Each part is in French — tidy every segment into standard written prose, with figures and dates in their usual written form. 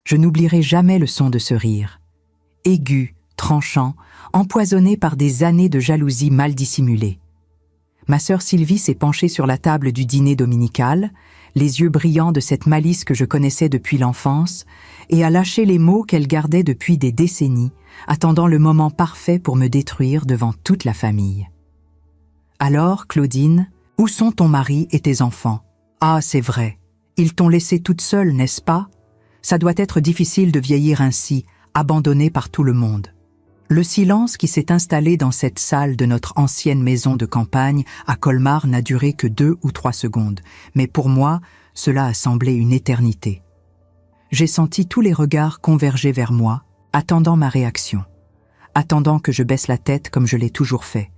Je n'oublierai jamais le son de ce rire. Aigu, tranchant, empoisonné par des années de jalousie mal dissimulée. Ma sœur Sylvie s'est penchée sur la table du dîner dominical, les yeux brillants de cette malice que je connaissais depuis l'enfance, et a lâché les mots qu'elle gardait depuis des décennies, attendant le moment parfait pour me détruire devant toute la famille. « Alors, Claudine, où sont ton mari et tes enfants ? Ah, c'est vrai, ils t'ont laissée toute seule, n'est-ce pas ? Ça doit être difficile de vieillir ainsi, abandonnée par tout le monde. » Le silence qui s'est installé dans cette salle de notre ancienne maison de campagne à Colmar n'a duré que 2 ou 3 secondes, mais pour moi, cela a semblé une éternité. J'ai senti tous les regards converger vers moi, attendant ma réaction, attendant que je baisse la tête comme je l'ai toujours fait,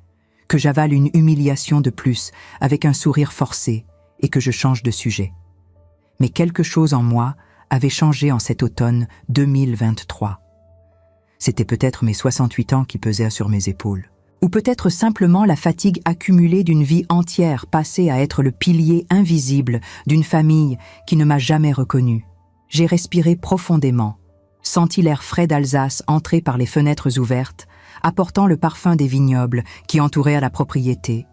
que j'avale une humiliation de plus avec un sourire forcé et que je change de sujet. Mais quelque chose en moi avait changé en cet automne 2023. C'était peut-être mes 68 ans qui pesaient sur mes épaules. Ou peut-être simplement la fatigue accumulée d'une vie entière passée à être le pilier invisible d'une famille qui ne m'a jamais reconnu. J'ai respiré profondément, senti l'air frais d'Alsace entrer par les fenêtres ouvertes, apportant le parfum des vignobles qui entouraient la propriété.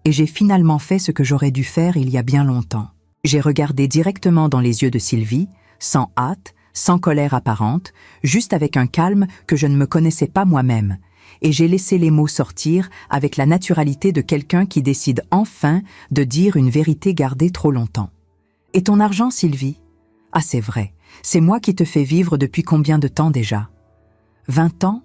Et j'ai finalement fait ce que j'aurais dû faire il y a bien longtemps. J'ai regardé directement dans les yeux de Sylvie, sans hâte, sans colère apparente, juste avec un calme que je ne me connaissais pas moi-même, et j'ai laissé les mots sortir avec la naturalité de quelqu'un qui décide enfin de dire une vérité gardée trop longtemps. « Et ton argent, Sylvie ? Ah, c'est vrai, c'est moi qui te fais vivre depuis combien de temps déjà ? 20 ans ?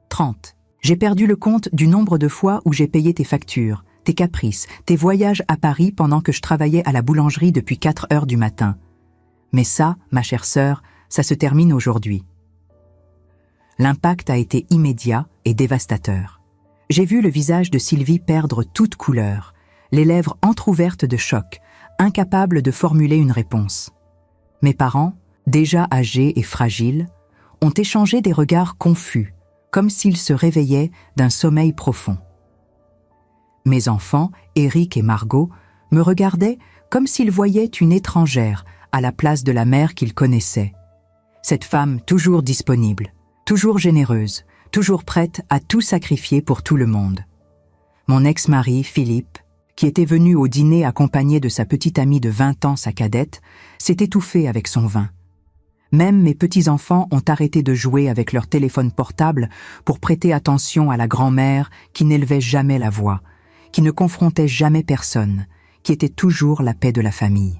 30. J'ai perdu le compte du nombre de fois où j'ai payé tes factures, tes caprices, tes voyages à Paris pendant que je travaillais à la boulangerie depuis 4 heures du matin. Mais ça, ma chère sœur, ça se termine aujourd'hui. » L'impact a été immédiat et dévastateur. J'ai vu le visage de Sylvie perdre toute couleur, les lèvres entr'ouvertes de choc, incapable de formuler une réponse. Mes parents, déjà âgés et fragiles, ont échangé des regards confus, comme s'ils se réveillaient d'un sommeil profond. Mes enfants, Éric et Margot, me regardaient comme s'ils voyaient une étrangère à la place de la mère qu'ils connaissaient. Cette femme toujours disponible, toujours généreuse, toujours prête à tout sacrifier pour tout le monde. Mon ex-mari, Philippe, qui était venu au dîner accompagné de sa petite amie de 20 ans, sa cadette, s'est étouffé avec son vin. Même mes petits-enfants ont arrêté de jouer avec leur téléphone portable pour prêter attention à la grand-mère qui n'élevait jamais la voix, qui ne confrontait jamais personne, qui était toujours la paix de la famille.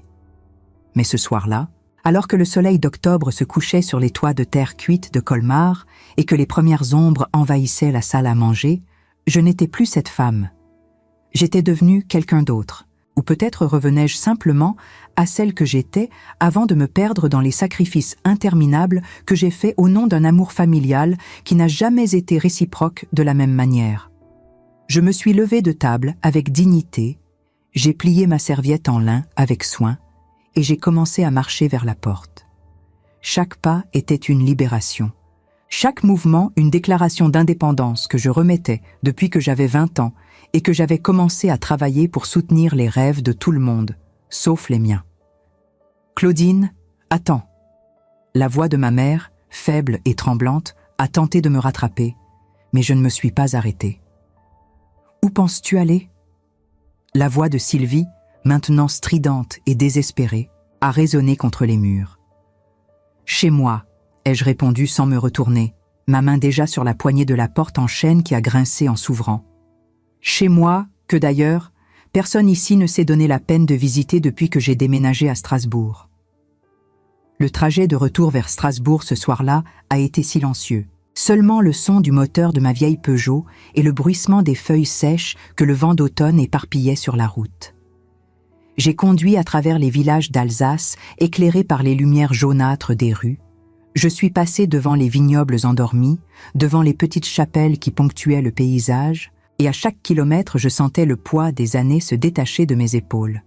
Mais ce soir-là, alors que le soleil d'octobre se couchait sur les toits de terre cuite de Colmar et que les premières ombres envahissaient la salle à manger, je n'étais plus cette femme. J'étais devenue quelqu'un d'autre, ou peut-être revenais-je simplement à celle que j'étais avant de me perdre dans les sacrifices interminables que j'ai faits au nom d'un amour familial qui n'a jamais été réciproque de la même manière. Je me suis levée de table avec dignité, j'ai plié ma serviette en lin avec soin, et j'ai commencé à marcher vers la porte. Chaque pas était une libération. Chaque mouvement une déclaration d'indépendance que je remettais depuis que j'avais 20 ans et que j'avais commencé à travailler pour soutenir les rêves de tout le monde, sauf les miens. « Claudine, attends !» La voix de ma mère, faible et tremblante, a tenté de me rattraper, mais je ne me suis pas arrêtée. « Où penses-tu aller ?» La voix de Sylvie, maintenant stridente et désespérée, a résonné contre les murs. « Chez moi !» ai-je répondu sans me retourner, ma main déjà sur la poignée de la porte en chêne qui a grincé en s'ouvrant. Chez moi, que d'ailleurs, personne ici ne s'est donné la peine de visiter depuis que j'ai déménagé à Strasbourg. Le trajet de retour vers Strasbourg ce soir-là a été silencieux. Seulement le son du moteur de ma vieille Peugeot et le bruissement des feuilles sèches que le vent d'automne éparpillait sur la route. J'ai conduit à travers les villages d'Alsace, éclairés par les lumières jaunâtres des rues. Je suis passé devant les vignobles endormis, devant les petites chapelles qui ponctuaient le paysage, et à chaque kilomètre je sentais le poids des années se détacher de mes épaules.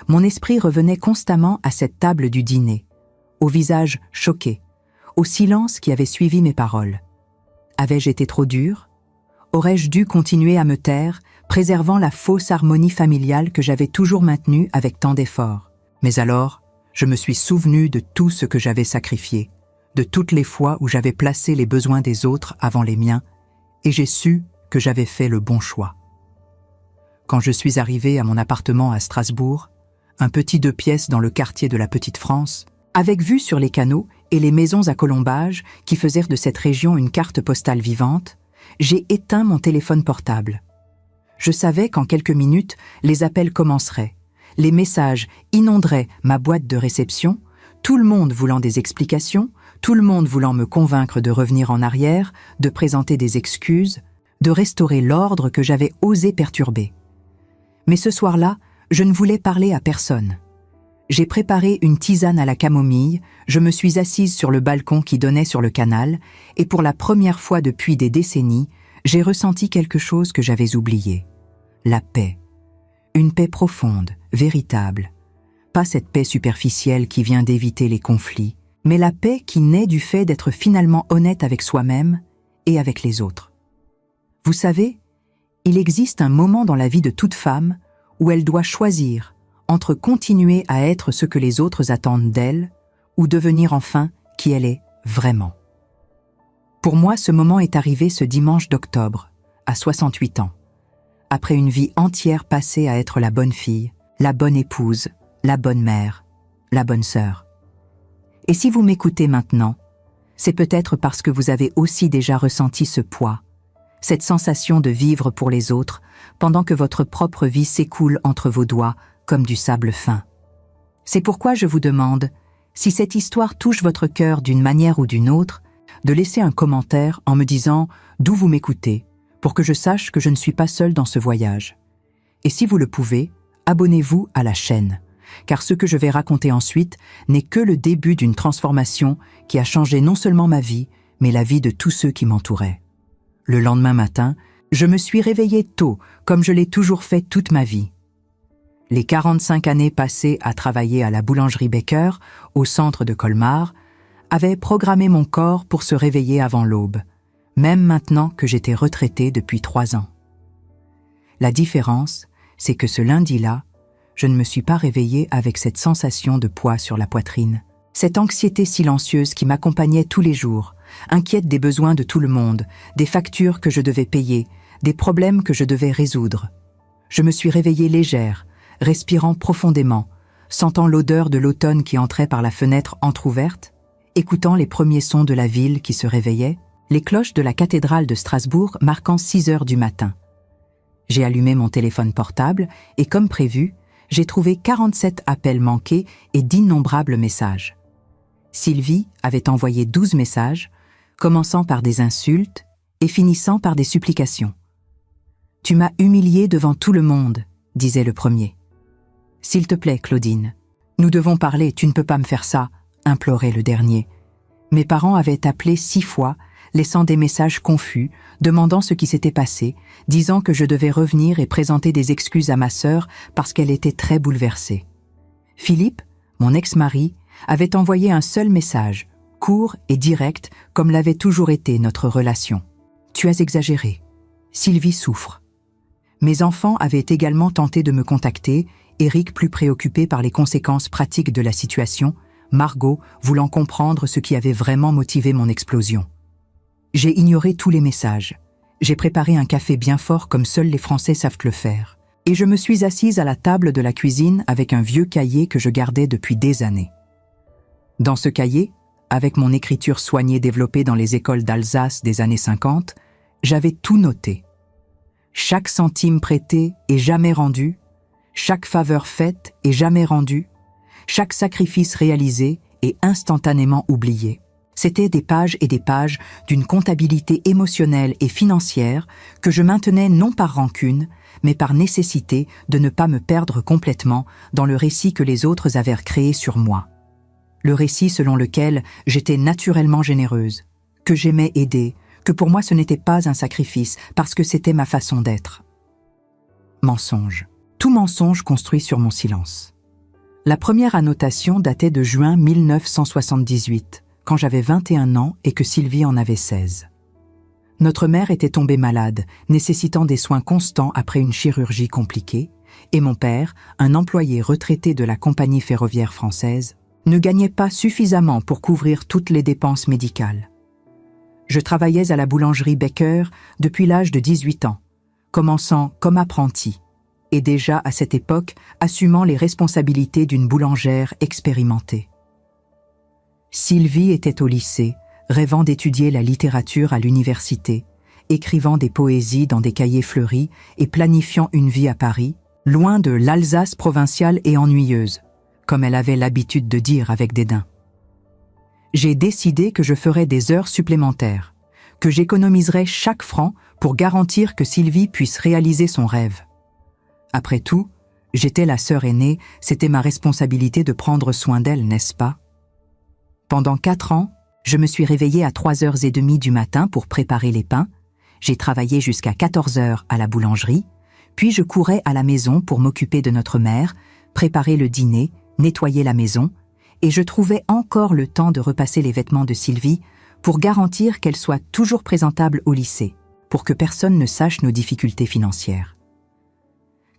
Mon esprit revenait constamment à cette table du dîner, au visage choqué, au silence qui avait suivi mes paroles. Avais-je été trop dur ? Aurais-je dû continuer à me taire, préservant la fausse harmonie familiale que j'avais toujours maintenue avec tant d'efforts ? Mais alors, je me suis souvenu de tout ce que j'avais sacrifié, de toutes les fois où j'avais placé les besoins des autres avant les miens, et j'ai su que j'avais fait le bon choix. Quand je suis arrivé à mon appartement à Strasbourg, un petit 2 pièces dans le quartier de la Petite France, avec vue sur les canaux et les maisons à colombages qui faisaient de cette région une carte postale vivante, j'ai éteint mon téléphone portable. Je savais qu'en quelques minutes, les appels commenceraient, les messages inonderaient ma boîte de réception, tout le monde voulant des explications, tout le monde voulant me convaincre de revenir en arrière, de présenter des excuses, de restaurer l'ordre que j'avais osé perturber. Mais ce soir-là, je ne voulais parler à personne. J'ai préparé une tisane à la camomille, je me suis assise sur le balcon qui donnait sur le canal, et pour la première fois depuis des décennies, j'ai ressenti quelque chose que j'avais oublié. La paix. Une paix profonde, véritable. Pas cette paix superficielle qui vient d'éviter les conflits, mais la paix qui naît du fait d'être finalement honnête avec soi-même et avec les autres. Vous savez, il existe un moment dans la vie de toute femme où elle doit choisir entre continuer à être ce que les autres attendent d'elle ou devenir enfin qui elle est vraiment. Pour moi, ce moment est arrivé ce dimanche d'octobre, à 68 ans, après une vie entière passée à être la bonne fille, la bonne épouse, la bonne mère, la bonne sœur. Et si vous m'écoutez maintenant, c'est peut-être parce que vous avez aussi déjà ressenti ce poids, cette sensation de vivre pour les autres pendant que votre propre vie s'écoule entre vos doigts comme du sable fin. C'est pourquoi je vous demande, si cette histoire touche votre cœur d'une manière ou d'une autre, de laisser un commentaire en me disant d'où vous m'écoutez, pour que je sache que je ne suis pas seul dans ce voyage. Et si vous le pouvez, abonnez-vous à la chaîne, car ce que je vais raconter ensuite n'est que le début d'une transformation qui a changé non seulement ma vie, mais la vie de tous ceux qui m'entouraient. Le lendemain matin, je me suis réveillée tôt, comme je l'ai toujours fait toute ma vie. Les 45 années passées à travailler à la boulangerie Baker, au centre de Colmar, avaient programmé mon corps pour se réveiller avant l'aube, même maintenant que j'étais retraitée depuis 3 ans. La différence, c'est que ce lundi-là, je ne me suis pas réveillée avec cette sensation de poids sur la poitrine, cette anxiété silencieuse qui m'accompagnait tous les jours, inquiète des besoins de tout le monde, des factures que je devais payer, des problèmes que je devais résoudre. Je me suis réveillée légère, respirant profondément, sentant l'odeur de l'automne qui entrait par la fenêtre entr'ouverte, écoutant les premiers sons de la ville qui se réveillait, les cloches de la cathédrale de Strasbourg marquant 6 heures du matin. J'ai allumé mon téléphone portable et, comme prévu, j'ai trouvé 47 appels manqués et d'innombrables messages. Sylvie avait envoyé 12 messages, commençant par des insultes et finissant par des supplications. « Tu m'as humiliée devant tout le monde », disait le premier. « S'il te plaît, Claudine, nous devons parler, tu ne peux pas me faire ça », implorait le dernier. Mes parents avaient appelé 6 fois, laissant des messages confus, demandant ce qui s'était passé, disant que je devais revenir et présenter des excuses à ma sœur parce qu'elle était très bouleversée. Philippe, mon ex-mari, avait envoyé un seul message, court et direct comme l'avait toujours été notre relation. « Tu as exagéré. Sylvie souffre. » Mes enfants avaient également tenté de me contacter, Eric plus préoccupé par les conséquences pratiques de la situation, Margot voulant comprendre ce qui avait vraiment motivé mon explosion. J'ai ignoré tous les messages. J'ai préparé un café bien fort comme seuls les Français savent le faire. Et je me suis assise à la table de la cuisine avec un vieux cahier que je gardais depuis des années. Dans ce cahier, avec mon écriture soignée développée dans les écoles d'Alsace des années 50, j'avais tout noté. Chaque centime prêté et jamais rendu, chaque faveur faite et jamais rendue, chaque sacrifice réalisé et instantanément oublié. C'étaient des pages et des pages d'une comptabilité émotionnelle et financière que je maintenais non par rancune, mais par nécessité de ne pas me perdre complètement dans le récit que les autres avaient créé sur moi. Le récit selon lequel j'étais naturellement généreuse, que j'aimais aider, que pour moi ce n'était pas un sacrifice parce que c'était ma façon d'être. Mensonge. Tout mensonge construit sur mon silence. La première annotation datait de juin 1978, quand j'avais 21 ans et que Sylvie en avait 16. Notre mère était tombée malade, nécessitant des soins constants après une chirurgie compliquée, et mon père, un employé retraité de la compagnie ferroviaire française, ne gagnait pas suffisamment pour couvrir toutes les dépenses médicales. Je travaillais à la boulangerie Becker depuis l'âge de 18 ans, commençant comme apprenti, et déjà à cette époque assumant les responsabilités d'une boulangère expérimentée. Sylvie était au lycée, rêvant d'étudier la littérature à l'université, écrivant des poésies dans des cahiers fleuris et planifiant une vie à Paris, loin de l'Alsace provinciale et ennuyeuse, comme elle avait l'habitude de dire avec dédain. J'ai décidé que je ferais des heures supplémentaires, que j'économiserais chaque franc pour garantir que Sylvie puisse réaliser son rêve. Après tout, j'étais la sœur aînée, c'était ma responsabilité de prendre soin d'elle, n'est-ce pas? Pendant 4 ans, je me suis réveillée à 3h30 du matin pour préparer les pains, j'ai travaillé jusqu'à 14h à la boulangerie, puis je courais à la maison pour m'occuper de notre mère, préparer le dîner, nettoyer la maison, et je trouvais encore le temps de repasser les vêtements de Sylvie pour garantir qu'elle soit toujours présentable au lycée, pour que personne ne sache nos difficultés financières.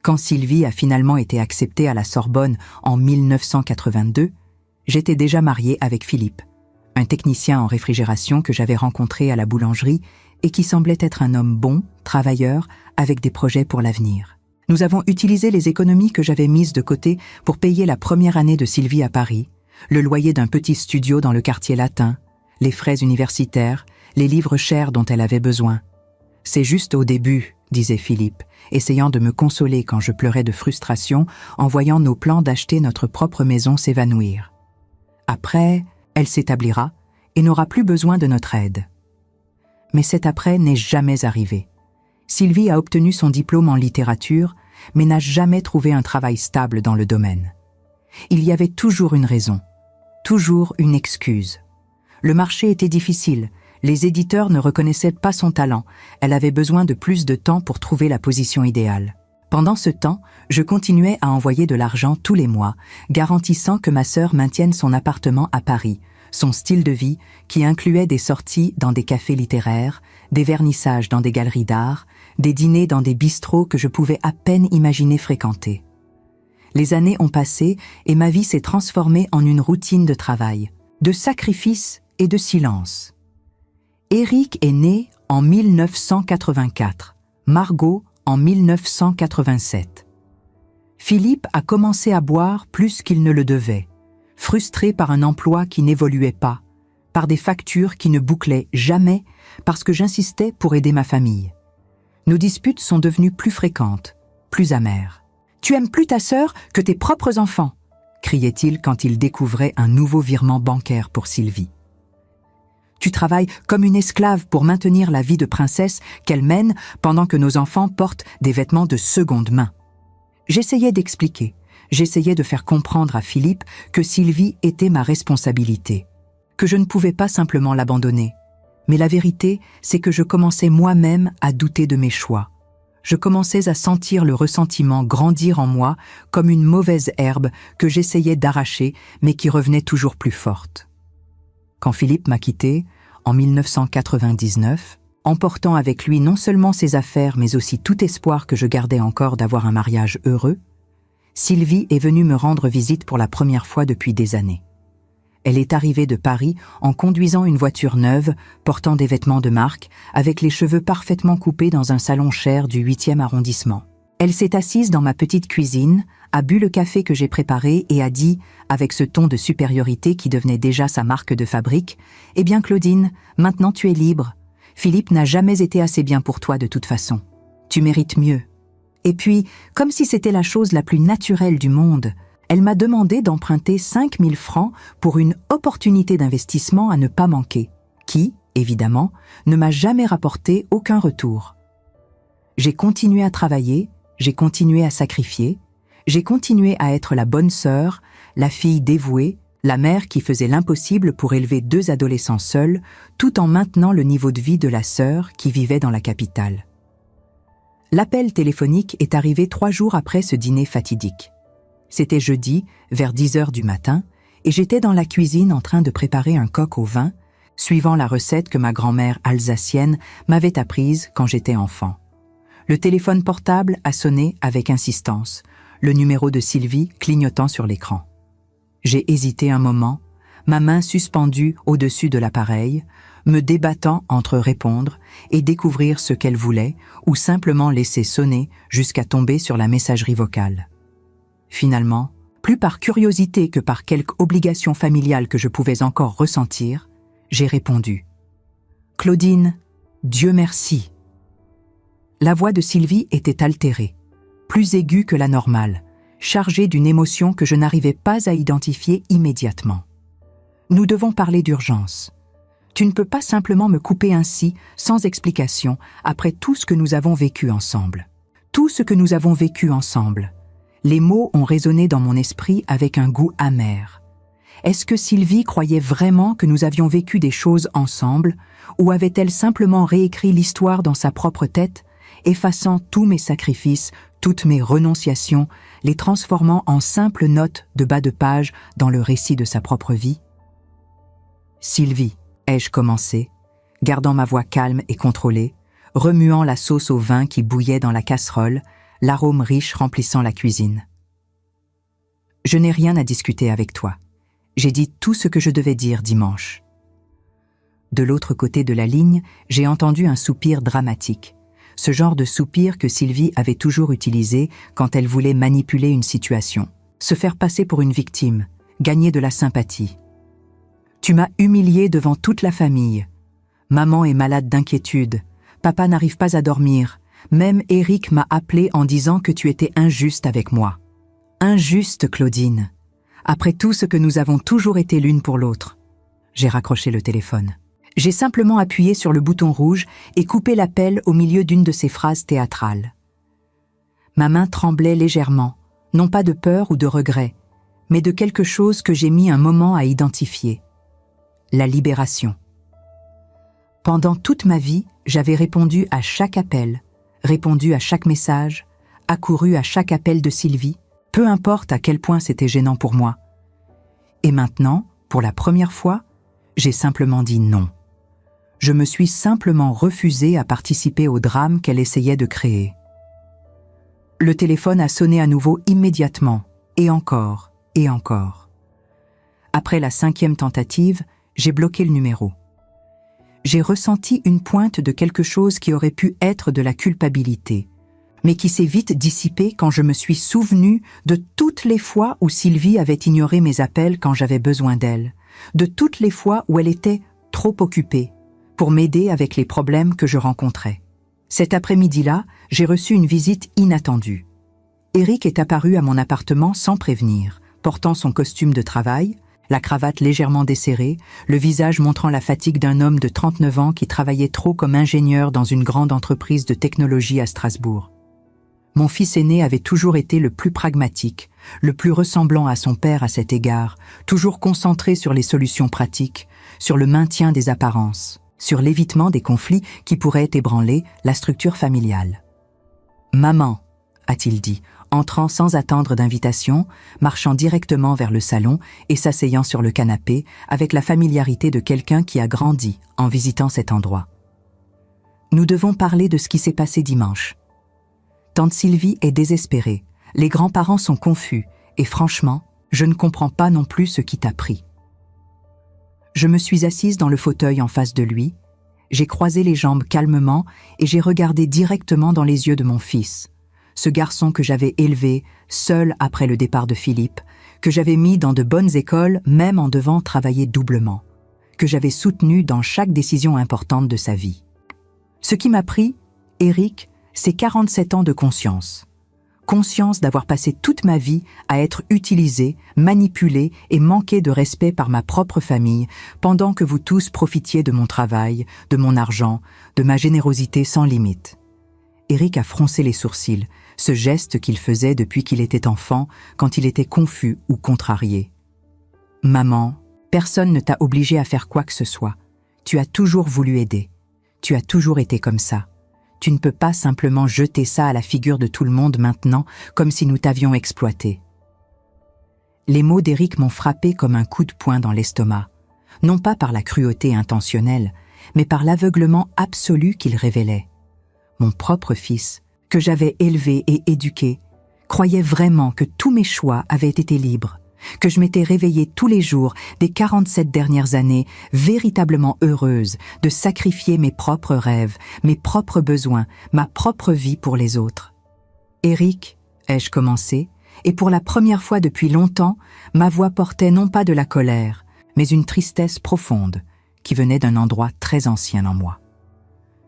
Quand Sylvie a finalement été acceptée à la Sorbonne en 1982, j'étais déjà mariée avec Philippe, un technicien en réfrigération que j'avais rencontré à la boulangerie et qui semblait être un homme bon, travailleur, avec des projets pour l'avenir. Nous avons utilisé les économies que j'avais mises de côté pour payer la première année de Sylvie à Paris, le loyer d'un petit studio dans le quartier latin, les frais universitaires, les livres chers dont elle avait besoin. « C'est juste au début », disait Philippe, essayant de me consoler quand je pleurais de frustration en voyant nos plans d'acheter notre propre maison s'évanouir. Après, elle s'établira et n'aura plus besoin de notre aide. Mais cet après n'est jamais arrivé. Sylvie a obtenu son diplôme en littérature, mais n'a jamais trouvé un travail stable dans le domaine. Il y avait toujours une raison, toujours une excuse. Le marché était difficile, les éditeurs ne reconnaissaient pas son talent, elle avait besoin de plus de temps pour trouver la position idéale. Pendant ce temps, je continuais à envoyer de l'argent tous les mois, garantissant que ma sœur maintienne son appartement à Paris, son style de vie qui incluait des sorties dans des cafés littéraires, des vernissages dans des galeries d'art, des dîners dans des bistrots que je pouvais à peine imaginer fréquenter. Les années ont passé et ma vie s'est transformée en une routine de travail, de sacrifice et de silence. Éric est né en 1984, Margot en 1987. Philippe a commencé à boire plus qu'il ne le devait, frustré par un emploi qui n'évoluait pas, par des factures qui ne bouclaient jamais, parce que j'insistais pour aider ma famille. Nos disputes sont devenues plus fréquentes, plus amères. « Tu aimes plus ta sœur que tes propres enfants !» criait-il quand il découvrait un nouveau virement bancaire pour Sylvie. « Tu travailles comme une esclave pour maintenir la vie de princesse qu'elle mène pendant que nos enfants portent des vêtements de seconde main. » J'essayais d'expliquer, j'essayais de faire comprendre à Philippe que Sylvie était ma responsabilité, que je ne pouvais pas simplement l'abandonner. Mais la vérité, c'est que je commençais moi-même à douter de mes choix. Je commençais à sentir le ressentiment grandir en moi comme une mauvaise herbe que j'essayais d'arracher mais qui revenait toujours plus forte. Quand Philippe m'a quitté, en 1999, emportant avec lui non seulement ses affaires mais aussi tout espoir que je gardais encore d'avoir un mariage heureux, Sylvie est venue me rendre visite pour la première fois depuis des années. Elle est arrivée de Paris en conduisant une voiture neuve, portant des vêtements de marque, avec les cheveux parfaitement coupés dans un salon cher du 8e arrondissement. Elle s'est assise dans ma petite cuisine, a bu le café que j'ai préparé et a dit, avec ce ton de supériorité qui devenait déjà sa marque de fabrique, « Eh bien Claudine, maintenant tu es libre. Philippe n'a jamais été assez bien pour toi de toute façon. Tu mérites mieux. » Et puis, comme si c'était la chose la plus naturelle du monde, elle m'a demandé d'emprunter 5 000 francs pour une opportunité d'investissement à ne pas manquer, qui, évidemment, ne m'a jamais rapporté aucun retour. J'ai continué à travailler, j'ai continué à sacrifier, j'ai continué à être la bonne sœur, la fille dévouée, la mère qui faisait l'impossible pour élever 2 adolescents seuls, tout en maintenant le niveau de vie de la sœur qui vivait dans la capitale. L'appel téléphonique est arrivé 3 jours après ce dîner fatidique. C'était jeudi, vers 10h du matin, et j'étais dans la cuisine en train de préparer un coq au vin, suivant la recette que ma grand-mère alsacienne m'avait apprise quand j'étais enfant. Le téléphone portable a sonné avec insistance, le numéro de Sylvie clignotant sur l'écran. J'ai hésité un moment, ma main suspendue au-dessus de l'appareil, me débattant entre répondre et découvrir ce qu'elle voulait ou simplement laisser sonner jusqu'à tomber sur la messagerie vocale. Finalement, plus par curiosité que par quelque obligation familiale que je pouvais encore ressentir, j'ai répondu « Claudine, Dieu merci !» La voix de Sylvie était altérée, plus aiguë que la normale, chargée d'une émotion que je n'arrivais pas à identifier immédiatement. « Nous devons parler d'urgence. Tu ne peux pas simplement me couper ainsi, sans explication, après tout ce que nous avons vécu ensemble. Tout ce que nous avons vécu ensemble. » Les mots ont résonné dans mon esprit avec un goût amer. Est-ce que Sylvie croyait vraiment que nous avions vécu des choses ensemble, ou avait-elle simplement réécrit l'histoire dans sa propre tête, effaçant tous mes sacrifices, toutes mes renonciations, les transformant en simples notes de bas de page dans le récit de sa propre vie? Sylvie, ai-je commencé, gardant ma voix calme et contrôlée, remuant la sauce au vin qui bouillait dans la casserole, l'arôme riche remplissant la cuisine. Je n'ai rien à discuter avec toi. J'ai dit tout ce que je devais dire dimanche. De l'autre côté de la ligne, j'ai entendu un soupir dramatique. Ce genre de soupir que Sylvie avait toujours utilisé quand elle voulait manipuler une situation, se faire passer pour une victime, gagner de la sympathie. Tu m'as humiliée devant toute la famille. Maman est malade d'inquiétude. Papa n'arrive pas à dormir. Même Eric m'a appelé en disant que tu étais injuste avec moi. Injuste, Claudine. Après tout ce que nous avons toujours été l'une pour l'autre. J'ai raccroché le téléphone. J'ai simplement appuyé sur le bouton rouge et coupé l'appel au milieu d'une de ces phrases théâtrales. Ma main tremblait légèrement, non pas de peur ou de regret, mais de quelque chose que j'ai mis un moment à identifier. La libération. Pendant toute ma vie, j'avais répondu à chaque appel, répondu à chaque message, accouru à chaque appel de Sylvie, peu importe à quel point c'était gênant pour moi. Et maintenant, pour la première fois, j'ai simplement dit non. Je me suis simplement refusée à participer au drame qu'elle essayait de créer. Le téléphone a sonné à nouveau immédiatement, et encore, et encore. Après la 5e tentative, j'ai bloqué le numéro. J'ai ressenti une pointe de quelque chose qui aurait pu être de la culpabilité, mais qui s'est vite dissipée quand je me suis souvenue de toutes les fois où Sylvie avait ignoré mes appels quand j'avais besoin d'elle, de toutes les fois où elle était trop occupée pour m'aider avec les problèmes que je rencontrais. Cet après-midi-là, j'ai reçu une visite inattendue. Eric est apparu à mon appartement sans prévenir, portant son costume de travail, la cravate légèrement desserrée, le visage montrant la fatigue d'un homme de 39 ans qui travaillait trop comme ingénieur dans une grande entreprise de technologie à Strasbourg. Mon fils aîné avait toujours été le plus pragmatique, le plus ressemblant à son père à cet égard, toujours concentré sur les solutions pratiques, sur le maintien des apparences, sur l'évitement des conflits qui pourraient ébranler la structure familiale. « Maman », a-t-il dit, entrant sans attendre d'invitation, marchant directement vers le salon et s'asseyant sur le canapé avec la familiarité de quelqu'un qui a grandi en visitant cet endroit. Nous devons parler de ce qui s'est passé dimanche. Tante Sylvie est désespérée, les grands-parents sont confus et franchement, je ne comprends pas non plus ce qui t'a pris. Je me suis assise dans le fauteuil en face de lui, j'ai croisé les jambes calmement et j'ai regardé directement dans les yeux de mon fils, ce garçon que j'avais élevé, seul après le départ de Philippe, que j'avais mis dans de bonnes écoles même en devant travailler doublement, que j'avais soutenu dans chaque décision importante de sa vie. Ce qui m'a pris, Eric, c'est 47 ans de conscience. Conscience d'avoir passé toute ma vie à être utilisée, manipulée et manquée de respect par ma propre famille pendant que vous tous profitiez de mon travail, de mon argent, de ma générosité sans limite. Eric a froncé les sourcils, ce geste qu'il faisait depuis qu'il était enfant, quand il était confus ou contrarié. « Maman, personne ne t'a obligé à faire quoi que ce soit. Tu as toujours voulu aider. Tu as toujours été comme ça. Tu ne peux pas simplement jeter ça à la figure de tout le monde maintenant, comme si nous t'avions exploité. » Les mots d'Eric m'ont frappé comme un coup de poing dans l'estomac, non pas par la cruauté intentionnelle, mais par l'aveuglement absolu qu'il révélait. Mon propre fils, que j'avais élevé et éduqué, croyait vraiment que tous mes choix avaient été libres, que je m'étais réveillée tous les jours des 47 dernières années, véritablement heureuse de sacrifier mes propres rêves, mes propres besoins, ma propre vie pour les autres. Eric, ai-je commencé, et pour la première fois depuis longtemps, ma voix portait non pas de la colère, mais une tristesse profonde, qui venait d'un endroit très ancien en moi.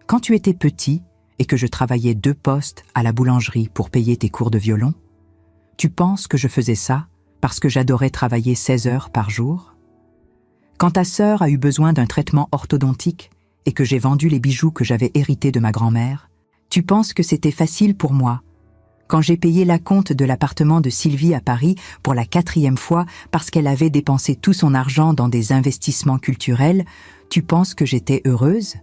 Quand tu étais petit et que je travaillais 2 postes à la boulangerie pour payer tes cours de violon, tu penses que je faisais ça parce que j'adorais travailler 16 heures par jour? Quand ta sœur a eu besoin d'un traitement orthodontique et que j'ai vendu les bijoux que j'avais hérités de ma grand-mère, tu penses que c'était facile pour moi? Quand j'ai payé l'acompte de l'appartement de Sylvie à Paris pour la 4e fois parce qu'elle avait dépensé tout son argent dans des investissements culturels, tu penses que j'étais heureuse?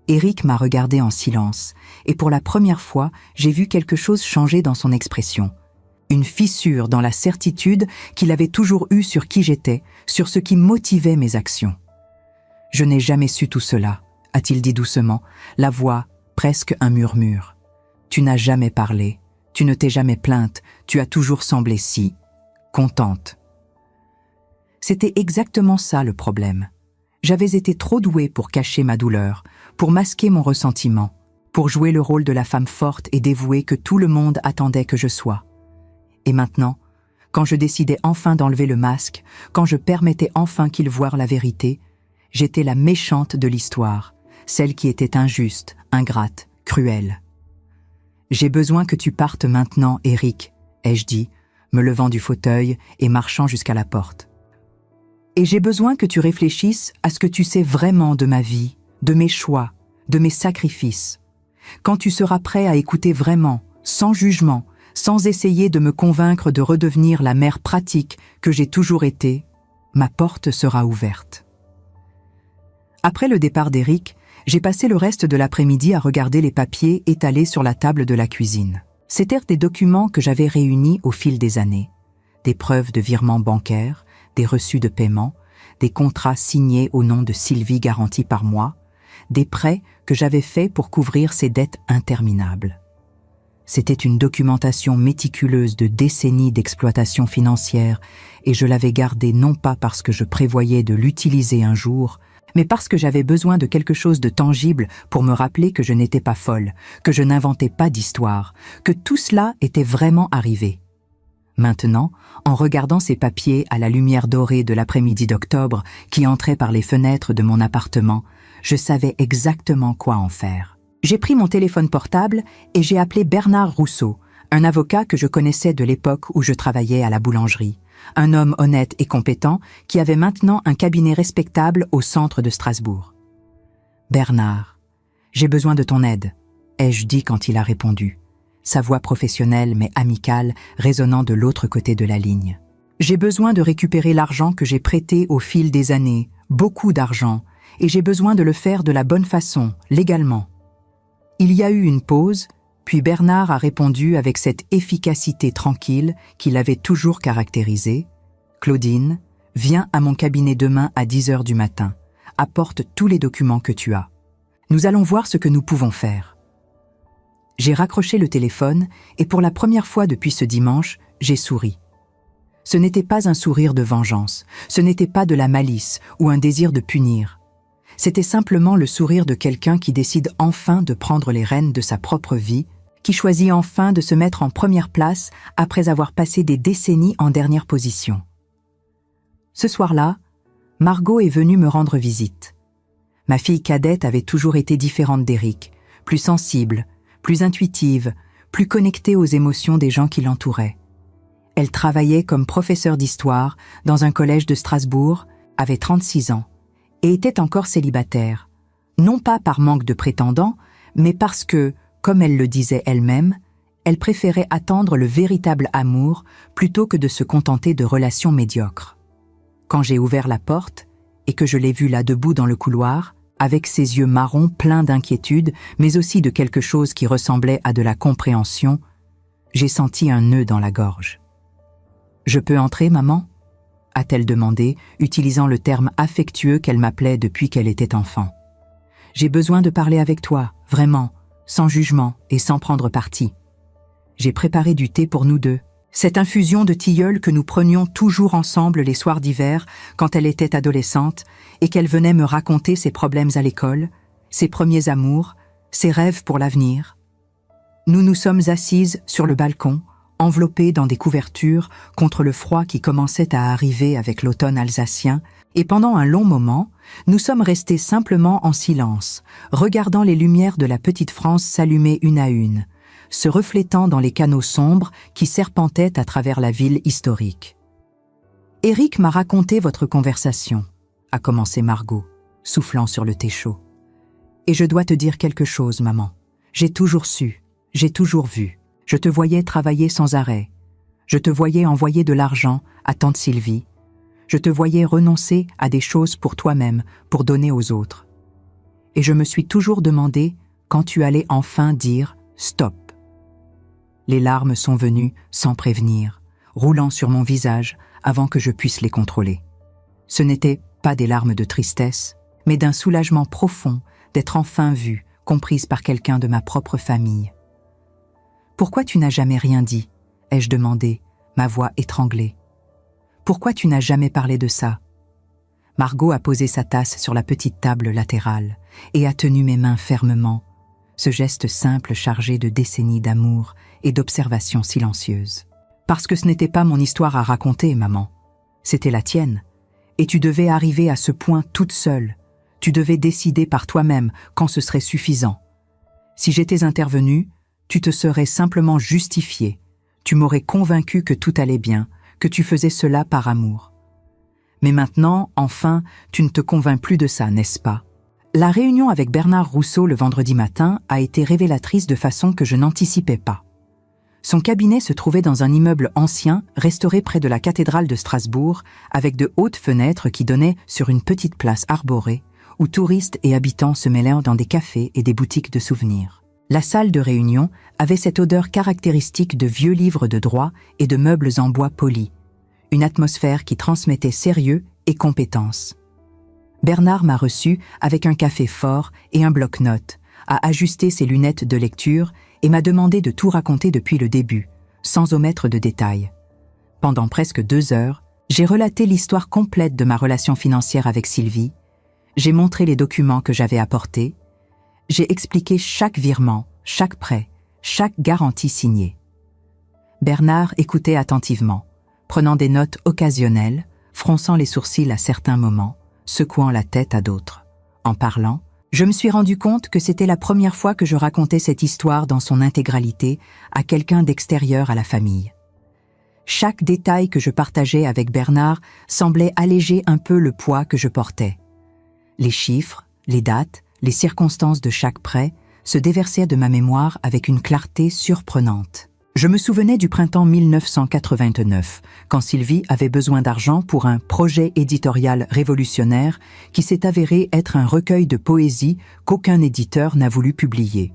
Eric m'a regardé en silence, et pour la première fois, j'ai vu quelque chose changer dans son expression. Une fissure dans la certitude qu'il avait toujours eue sur qui j'étais, sur ce qui motivait mes actions. « Je n'ai jamais su tout cela », a-t-il dit doucement, la voix presque un murmure. « Tu n'as jamais parlé, tu ne t'es jamais plainte, tu as toujours semblé si contente. » C'était exactement ça le problème. J'avais été trop douée pour cacher ma douleur, pour masquer mon ressentiment, pour jouer le rôle de la femme forte et dévouée que tout le monde attendait que je sois. Et maintenant, quand je décidais enfin d'enlever le masque, quand je permettais enfin qu'ils voient la vérité, j'étais la méchante de l'histoire, celle qui était injuste, ingrate, cruelle. « J'ai besoin que tu partes maintenant, Eric, » ai-je dit, me levant du fauteuil et marchant jusqu'à la porte. « Et j'ai besoin que tu réfléchisses à ce que tu sais vraiment de ma vie, de mes choix, de mes sacrifices. Quand tu seras prêt à écouter vraiment, sans jugement, sans essayer de me convaincre de redevenir la mère pratique que j'ai toujours été, ma porte sera ouverte. » Après le départ d'Eric, j'ai passé le reste de l'après-midi à regarder les papiers étalés sur la table de la cuisine. C'étaient des documents que j'avais réunis au fil des années. Des preuves de virements bancaires, des reçus de paiement, des contrats signés au nom de Sylvie garantis par moi, des prêts que j'avais faits pour couvrir ces dettes interminables. C'était une documentation méticuleuse de décennies d'exploitation financière et je l'avais gardée non pas parce que je prévoyais de l'utiliser un jour, mais parce que j'avais besoin de quelque chose de tangible pour me rappeler que je n'étais pas folle, que je n'inventais pas d'histoire, que tout cela était vraiment arrivé. Maintenant, en regardant ces papiers à la lumière dorée de l'après-midi d'octobre qui entrait par les fenêtres de mon appartement, je savais exactement quoi en faire. J'ai pris mon téléphone portable et j'ai appelé Bernard Rousseau, un avocat que je connaissais de l'époque où je travaillais à la boulangerie. Un homme honnête et compétent qui avait maintenant un cabinet respectable au centre de Strasbourg. « Bernard, j'ai besoin de ton aide », ai-je dit quand il a répondu, sa voix professionnelle mais amicale résonnant de l'autre côté de la ligne. « J'ai besoin de récupérer l'argent que j'ai prêté au fil des années, beaucoup d'argent, et j'ai besoin de le faire de la bonne façon, légalement. » Il y a eu une pause, puis Bernard a répondu avec cette efficacité tranquille qui l'avait toujours caractérisée. « Claudine, viens à mon cabinet demain à 10 heures du matin. Apporte tous les documents que tu as. Nous allons voir ce que nous pouvons faire. » J'ai raccroché le téléphone et pour la première fois depuis ce dimanche, j'ai souri. Ce n'était pas un sourire de vengeance, ce n'était pas de la malice ou un désir de punir. C'était simplement le sourire de quelqu'un qui décide enfin de prendre les rênes de sa propre vie, qui choisit enfin de se mettre en première place après avoir passé des décennies en dernière position. Ce soir-là, Margot est venue me rendre visite. Ma fille cadette avait toujours été différente d'Eric, plus sensible, plus intuitive, plus connectée aux émotions des gens qui l'entouraient. Elle travaillait comme professeure d'histoire dans un collège de Strasbourg, avait 36 ans, et était encore célibataire, non pas par manque de prétendants, mais parce que, comme elle le disait elle-même, elle préférait attendre le véritable amour plutôt que de se contenter de relations médiocres. Quand j'ai ouvert la porte et que je l'ai vue là debout dans le couloir, avec ses yeux marrons pleins d'inquiétude, mais aussi de quelque chose qui ressemblait à de la compréhension, j'ai senti un nœud dans la gorge. « Je peux entrer, maman ?» a-t-elle demandé, utilisant le terme affectueux qu'elle m'appelait depuis qu'elle était enfant. « J'ai besoin de parler avec toi, vraiment, sans jugement et sans prendre parti. J'ai préparé du thé pour nous deux. Cette infusion de tilleul que nous prenions toujours ensemble les soirs d'hiver quand elle était adolescente et qu'elle venait me raconter ses problèmes à l'école, ses premiers amours, ses rêves pour l'avenir. Nous nous sommes assises sur le balcon, enveloppées dans des couvertures contre le froid qui commençait à arriver avec l'automne alsacien, et pendant un long moment, nous sommes restés simplement en silence, regardant les lumières de la petite France s'allumer une à une, se reflétant dans les canaux sombres qui serpentaient à travers la ville historique. « Éric m'a raconté votre conversation », a commencé Margot, soufflant sur le thé chaud. « Et je dois te dire quelque chose, maman. J'ai toujours su, j'ai toujours vu. Je te voyais travailler sans arrêt. Je te voyais envoyer de l'argent à tante Sylvie. Je te voyais renoncer à des choses pour toi-même, pour donner aux autres. Et je me suis toujours demandé quand tu allais enfin dire « stop ». Les larmes sont venues sans prévenir, roulant sur mon visage avant que je puisse les contrôler. Ce n'étaient pas des larmes de tristesse, mais d'un soulagement profond d'être enfin vue, comprise par quelqu'un de ma propre famille. « Pourquoi tu n'as jamais rien dit ?» ai-je demandé, ma voix étranglée. « Pourquoi tu n'as jamais parlé de ça ?» Margot a posé sa tasse sur la petite table latérale et a tenu mes mains fermement, ce geste simple chargé de décennies d'amour et d'observation silencieuse. Parce que ce n'était pas mon histoire à raconter, maman. C'était la tienne. Et tu devais arriver à ce point toute seule. Tu devais décider par toi-même quand ce serait suffisant. Si j'étais intervenue, tu te serais simplement justifiée. Tu m'aurais convaincue que tout allait bien, que tu faisais cela par amour. Mais maintenant, enfin, tu ne te convaincs plus de ça, n'est-ce pas ? La réunion avec Bernard Rousseau le vendredi matin a été révélatrice de façon que je n'anticipais pas. Son cabinet se trouvait dans un immeuble ancien, restauré près de la cathédrale de Strasbourg, avec de hautes fenêtres qui donnaient sur une petite place arborée, où touristes et habitants se mêlaient dans des cafés et des boutiques de souvenirs. La salle de réunion avait cette odeur caractéristique de vieux livres de droit et de meubles en bois poli, une atmosphère qui transmettait sérieux et compétence. Bernard m'a reçu avec un café fort et un bloc-notes, a ajusté ses lunettes de lecture et m'a demandé de tout raconter depuis le début, sans omettre de détails. Pendant presque 2 heures, j'ai relaté l'histoire complète de ma relation financière avec Sylvie, j'ai montré les documents que j'avais apportés, j'ai expliqué chaque virement, chaque prêt, chaque garantie signée. Bernard écoutait attentivement, prenant des notes occasionnelles, fronçant les sourcils à certains moments, secouant la tête à d'autres. En parlant, je me suis rendu compte que c'était la première fois que je racontais cette histoire dans son intégralité à quelqu'un d'extérieur à la famille. Chaque détail que je partageais avec Bernard semblait alléger un peu le poids que je portais. Les chiffres, les dates, les circonstances de chaque prêt se déversaient de ma mémoire avec une clarté surprenante. Je me souvenais du printemps 1989, quand Sylvie avait besoin d'argent pour un projet éditorial révolutionnaire qui s'est avéré être un recueil de poésie qu'aucun éditeur n'a voulu publier.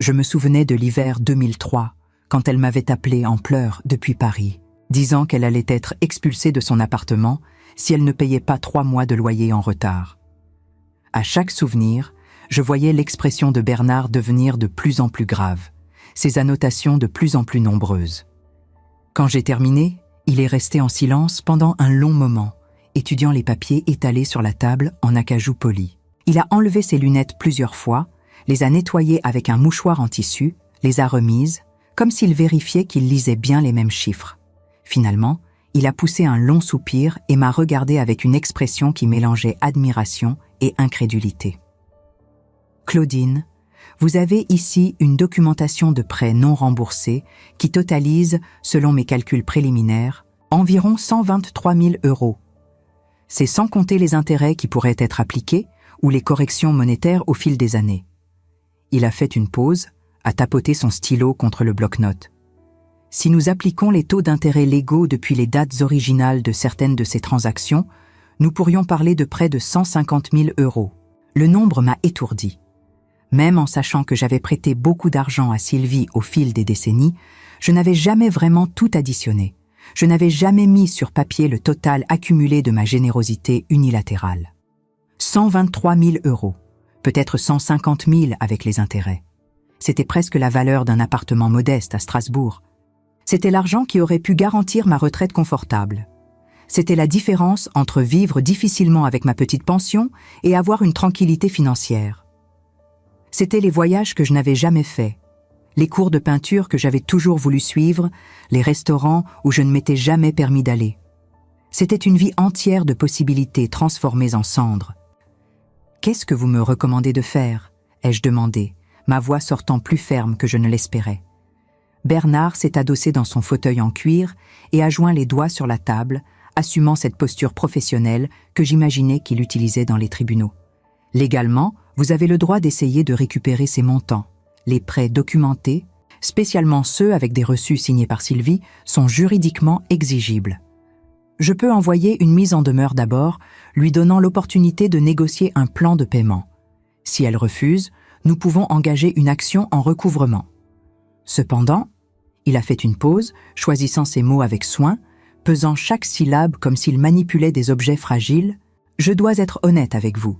Je me souvenais de l'hiver 2003, quand elle m'avait appelé en pleurs depuis Paris, disant qu'elle allait être expulsée de son appartement si elle ne payait pas 3 mois de loyer en retard. À chaque souvenir, je voyais l'expression de Bernard devenir de plus en plus grave, ses annotations de plus en plus nombreuses. Quand j'ai terminé, il est resté en silence pendant un long moment, étudiant les papiers étalés sur la table en acajou poli. Il a enlevé ses lunettes plusieurs fois, les a nettoyées avec un mouchoir en tissu, les a remises, comme s'il vérifiait qu'il lisait bien les mêmes chiffres. Finalement, il a poussé un long soupir et m'a regardé avec une expression qui mélangeait admiration et incrédulité. « Claudine, vous avez ici une documentation de prêts non remboursés qui totalise, selon mes calculs préliminaires, environ 123 000 €. C'est sans compter les intérêts qui pourraient être appliqués ou les corrections monétaires au fil des années. » Il a fait une pause, a tapoté son stylo contre le bloc-notes. « Si nous appliquons les taux d'intérêt légaux depuis les dates originales de certaines de ces transactions, nous pourrions parler de près de 150 000 €. Le nombre m'a étourdi. Même en sachant que j'avais prêté beaucoup d'argent à Sylvie au fil des décennies, je n'avais jamais vraiment tout additionné. Je n'avais jamais mis sur papier le total accumulé de ma générosité unilatérale. 123 000 €, peut-être 150 000 avec les intérêts. C'était presque la valeur d'un appartement modeste à Strasbourg. C'était l'argent qui aurait pu garantir ma retraite confortable. C'était la différence entre vivre difficilement avec ma petite pension et avoir une tranquillité financière. C'étaient les voyages que je n'avais jamais faits, les cours de peinture que j'avais toujours voulu suivre, les restaurants où je ne m'étais jamais permis d'aller. C'était une vie entière de possibilités transformées en cendres. « Qu'est-ce que vous me recommandez de faire ?» ai-je demandé, ma voix sortant plus ferme que je ne l'espérais. Bernard s'est adossé dans son fauteuil en cuir et a joint les doigts sur la table, assumant cette posture professionnelle que j'imaginais qu'il utilisait dans les tribunaux. Légalement, vous avez le droit d'essayer de récupérer ces montants. Les prêts documentés, spécialement ceux avec des reçus signés par Sylvie, sont juridiquement exigibles. Je peux envoyer une mise en demeure d'abord, lui donnant l'opportunité de négocier un plan de paiement. Si elle refuse, nous pouvons engager une action en recouvrement. Cependant, il a fait une pause, choisissant ses mots avec soin, pesant chaque syllabe comme s'il manipulait des objets fragiles. « Je dois être honnête avec vous.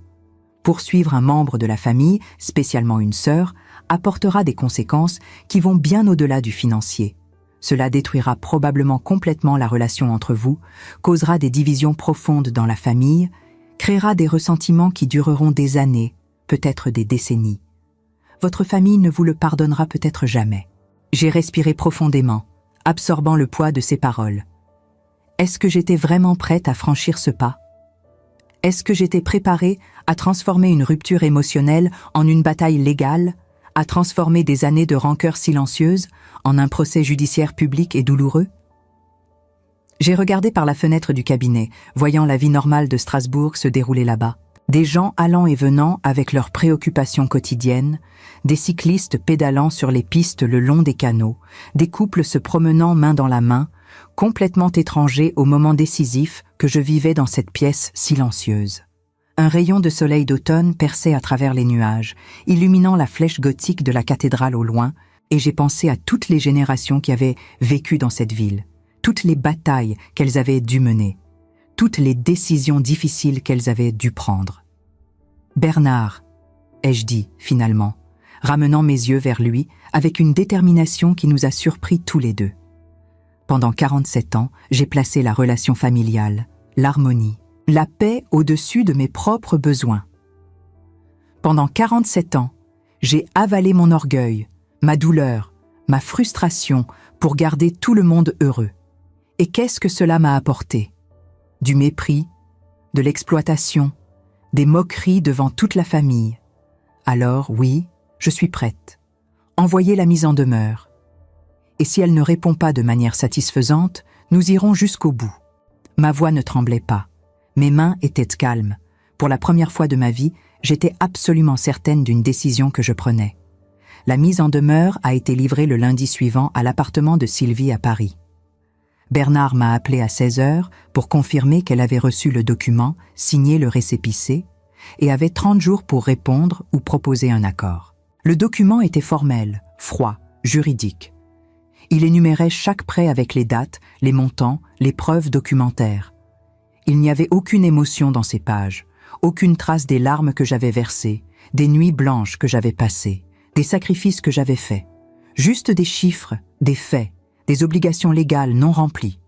Poursuivre un membre de la famille, spécialement une sœur, apportera des conséquences qui vont bien au-delà du financier. Cela détruira probablement complètement la relation entre vous, causera des divisions profondes dans la famille, créera des ressentiments qui dureront des années, peut-être des décennies. Votre famille ne vous le pardonnera peut-être jamais. » J'ai respiré profondément, absorbant le poids de ses paroles. Est-ce que j'étais vraiment prête à franchir ce pas? Est-ce que j'étais préparée à transformer une rupture émotionnelle en une bataille légale, à transformer des années de rancœur silencieuse en un procès judiciaire public et douloureux? J'ai regardé par la fenêtre du cabinet, voyant la vie normale de Strasbourg se dérouler là-bas. Des gens allant et venant avec leurs préoccupations quotidiennes, des cyclistes pédalant sur les pistes le long des canaux, des couples se promenant main dans la main, complètement étrangers au moment décisif que je vivais dans cette pièce silencieuse. Un rayon de soleil d'automne perçait à travers les nuages, illuminant la flèche gothique de la cathédrale au loin, et j'ai pensé à toutes les générations qui avaient vécu dans cette ville, toutes les batailles qu'elles avaient dû mener, toutes les décisions difficiles qu'elles avaient dû prendre. « Bernard », ai-je dit finalement, ramenant mes yeux vers lui avec une détermination qui nous a surpris tous les deux. Pendant 47 ans, j'ai placé la relation familiale, l'harmonie, la paix au-dessus de mes propres besoins. Pendant 47 ans, j'ai avalé mon orgueil, ma douleur, ma frustration pour garder tout le monde heureux. Et qu'est-ce que cela m'a apporté? Du mépris, de l'exploitation, des moqueries devant toute la famille. Alors, oui, je suis prête. Envoyez la mise en demeure. Et si elle ne répond pas de manière satisfaisante, nous irons jusqu'au bout. Ma voix ne tremblait pas. Mes mains étaient calmes. Pour la première fois de ma vie, j'étais absolument certaine d'une décision que je prenais. La mise en demeure a été livrée le lundi suivant à l'appartement de Sylvie à Paris. Bernard m'a appelé à 16h pour confirmer qu'elle avait reçu le document, signé le récépissé, et avait 30 jours pour répondre ou proposer un accord. Le document était formel, froid, juridique. Il énumérait chaque prêt avec les dates, les montants, les preuves documentaires. Il n'y avait aucune émotion dans ces pages, aucune trace des larmes que j'avais versées, des nuits blanches que j'avais passées, des sacrifices que j'avais faits. Juste des chiffres, des faits, des obligations légales non remplies.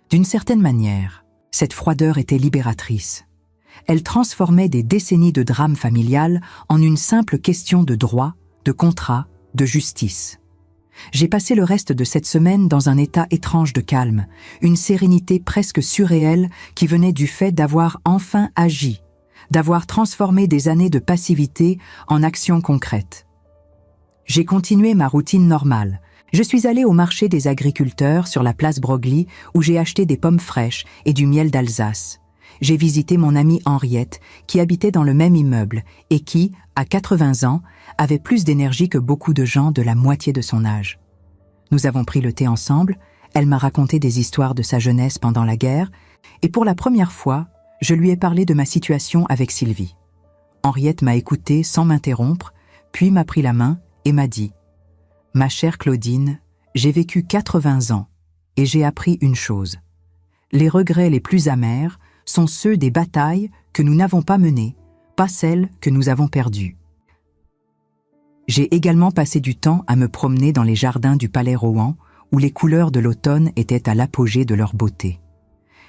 D'une certaine manière, cette froideur était libératrice. Elle transformait des décennies de drame familial en une simple question de droit, de contrat, de justice. J'ai passé le reste de cette semaine dans un état étrange de calme, une sérénité presque surréelle qui venait du fait d'avoir enfin agi, d'avoir transformé des années de passivité en actions concrètes. J'ai continué ma routine normale. Je suis allée au marché des agriculteurs sur la place Broglie où j'ai acheté des pommes fraîches et du miel d'Alsace. J'ai visité mon amie Henriette qui habitait dans le même immeuble et qui, à 80 ans, avait plus d'énergie que beaucoup de gens de la moitié de son âge. Nous avons pris le thé ensemble, elle m'a raconté des histoires de sa jeunesse pendant la guerre et pour la première fois, je lui ai parlé de ma situation avec Sylvie. Henriette m'a écoutée sans m'interrompre, puis m'a pris la main et m'a dit « Ma chère Claudine, j'ai vécu 80 ans et j'ai appris une chose. Les regrets les plus amers sont ceux des batailles que nous n'avons pas menées, pas celles que nous avons perdues. » J'ai également passé du temps à me promener dans les jardins du Palais Rohan, où les couleurs de l'automne étaient à l'apogée de leur beauté.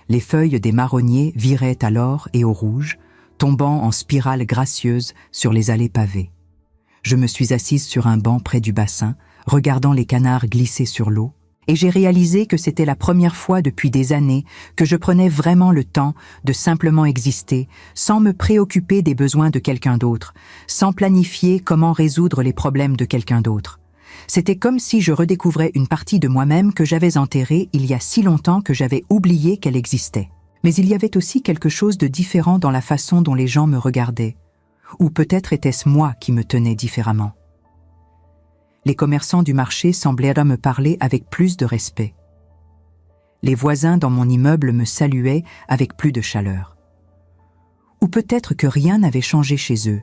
Les feuilles des marronniers viraient à l'or et au rouge, tombant en spirales gracieuses sur les allées pavées. Je me suis assise sur un banc près du bassin, regardant les canards glisser sur l'eau, et j'ai réalisé que c'était la première fois depuis des années que je prenais vraiment le temps de simplement exister, sans me préoccuper des besoins de quelqu'un d'autre, sans planifier comment résoudre les problèmes de quelqu'un d'autre. C'était comme si je redécouvrais une partie de moi-même que j'avais enterrée il y a si longtemps que j'avais oublié qu'elle existait. Mais il y avait aussi quelque chose de différent dans la façon dont les gens me regardaient. Ou peut-être était-ce moi qui me tenais différemment. Les commerçants du marché semblaient me parler avec plus de respect. Les voisins dans mon immeuble me saluaient avec plus de chaleur. Ou peut-être que rien n'avait changé chez eux.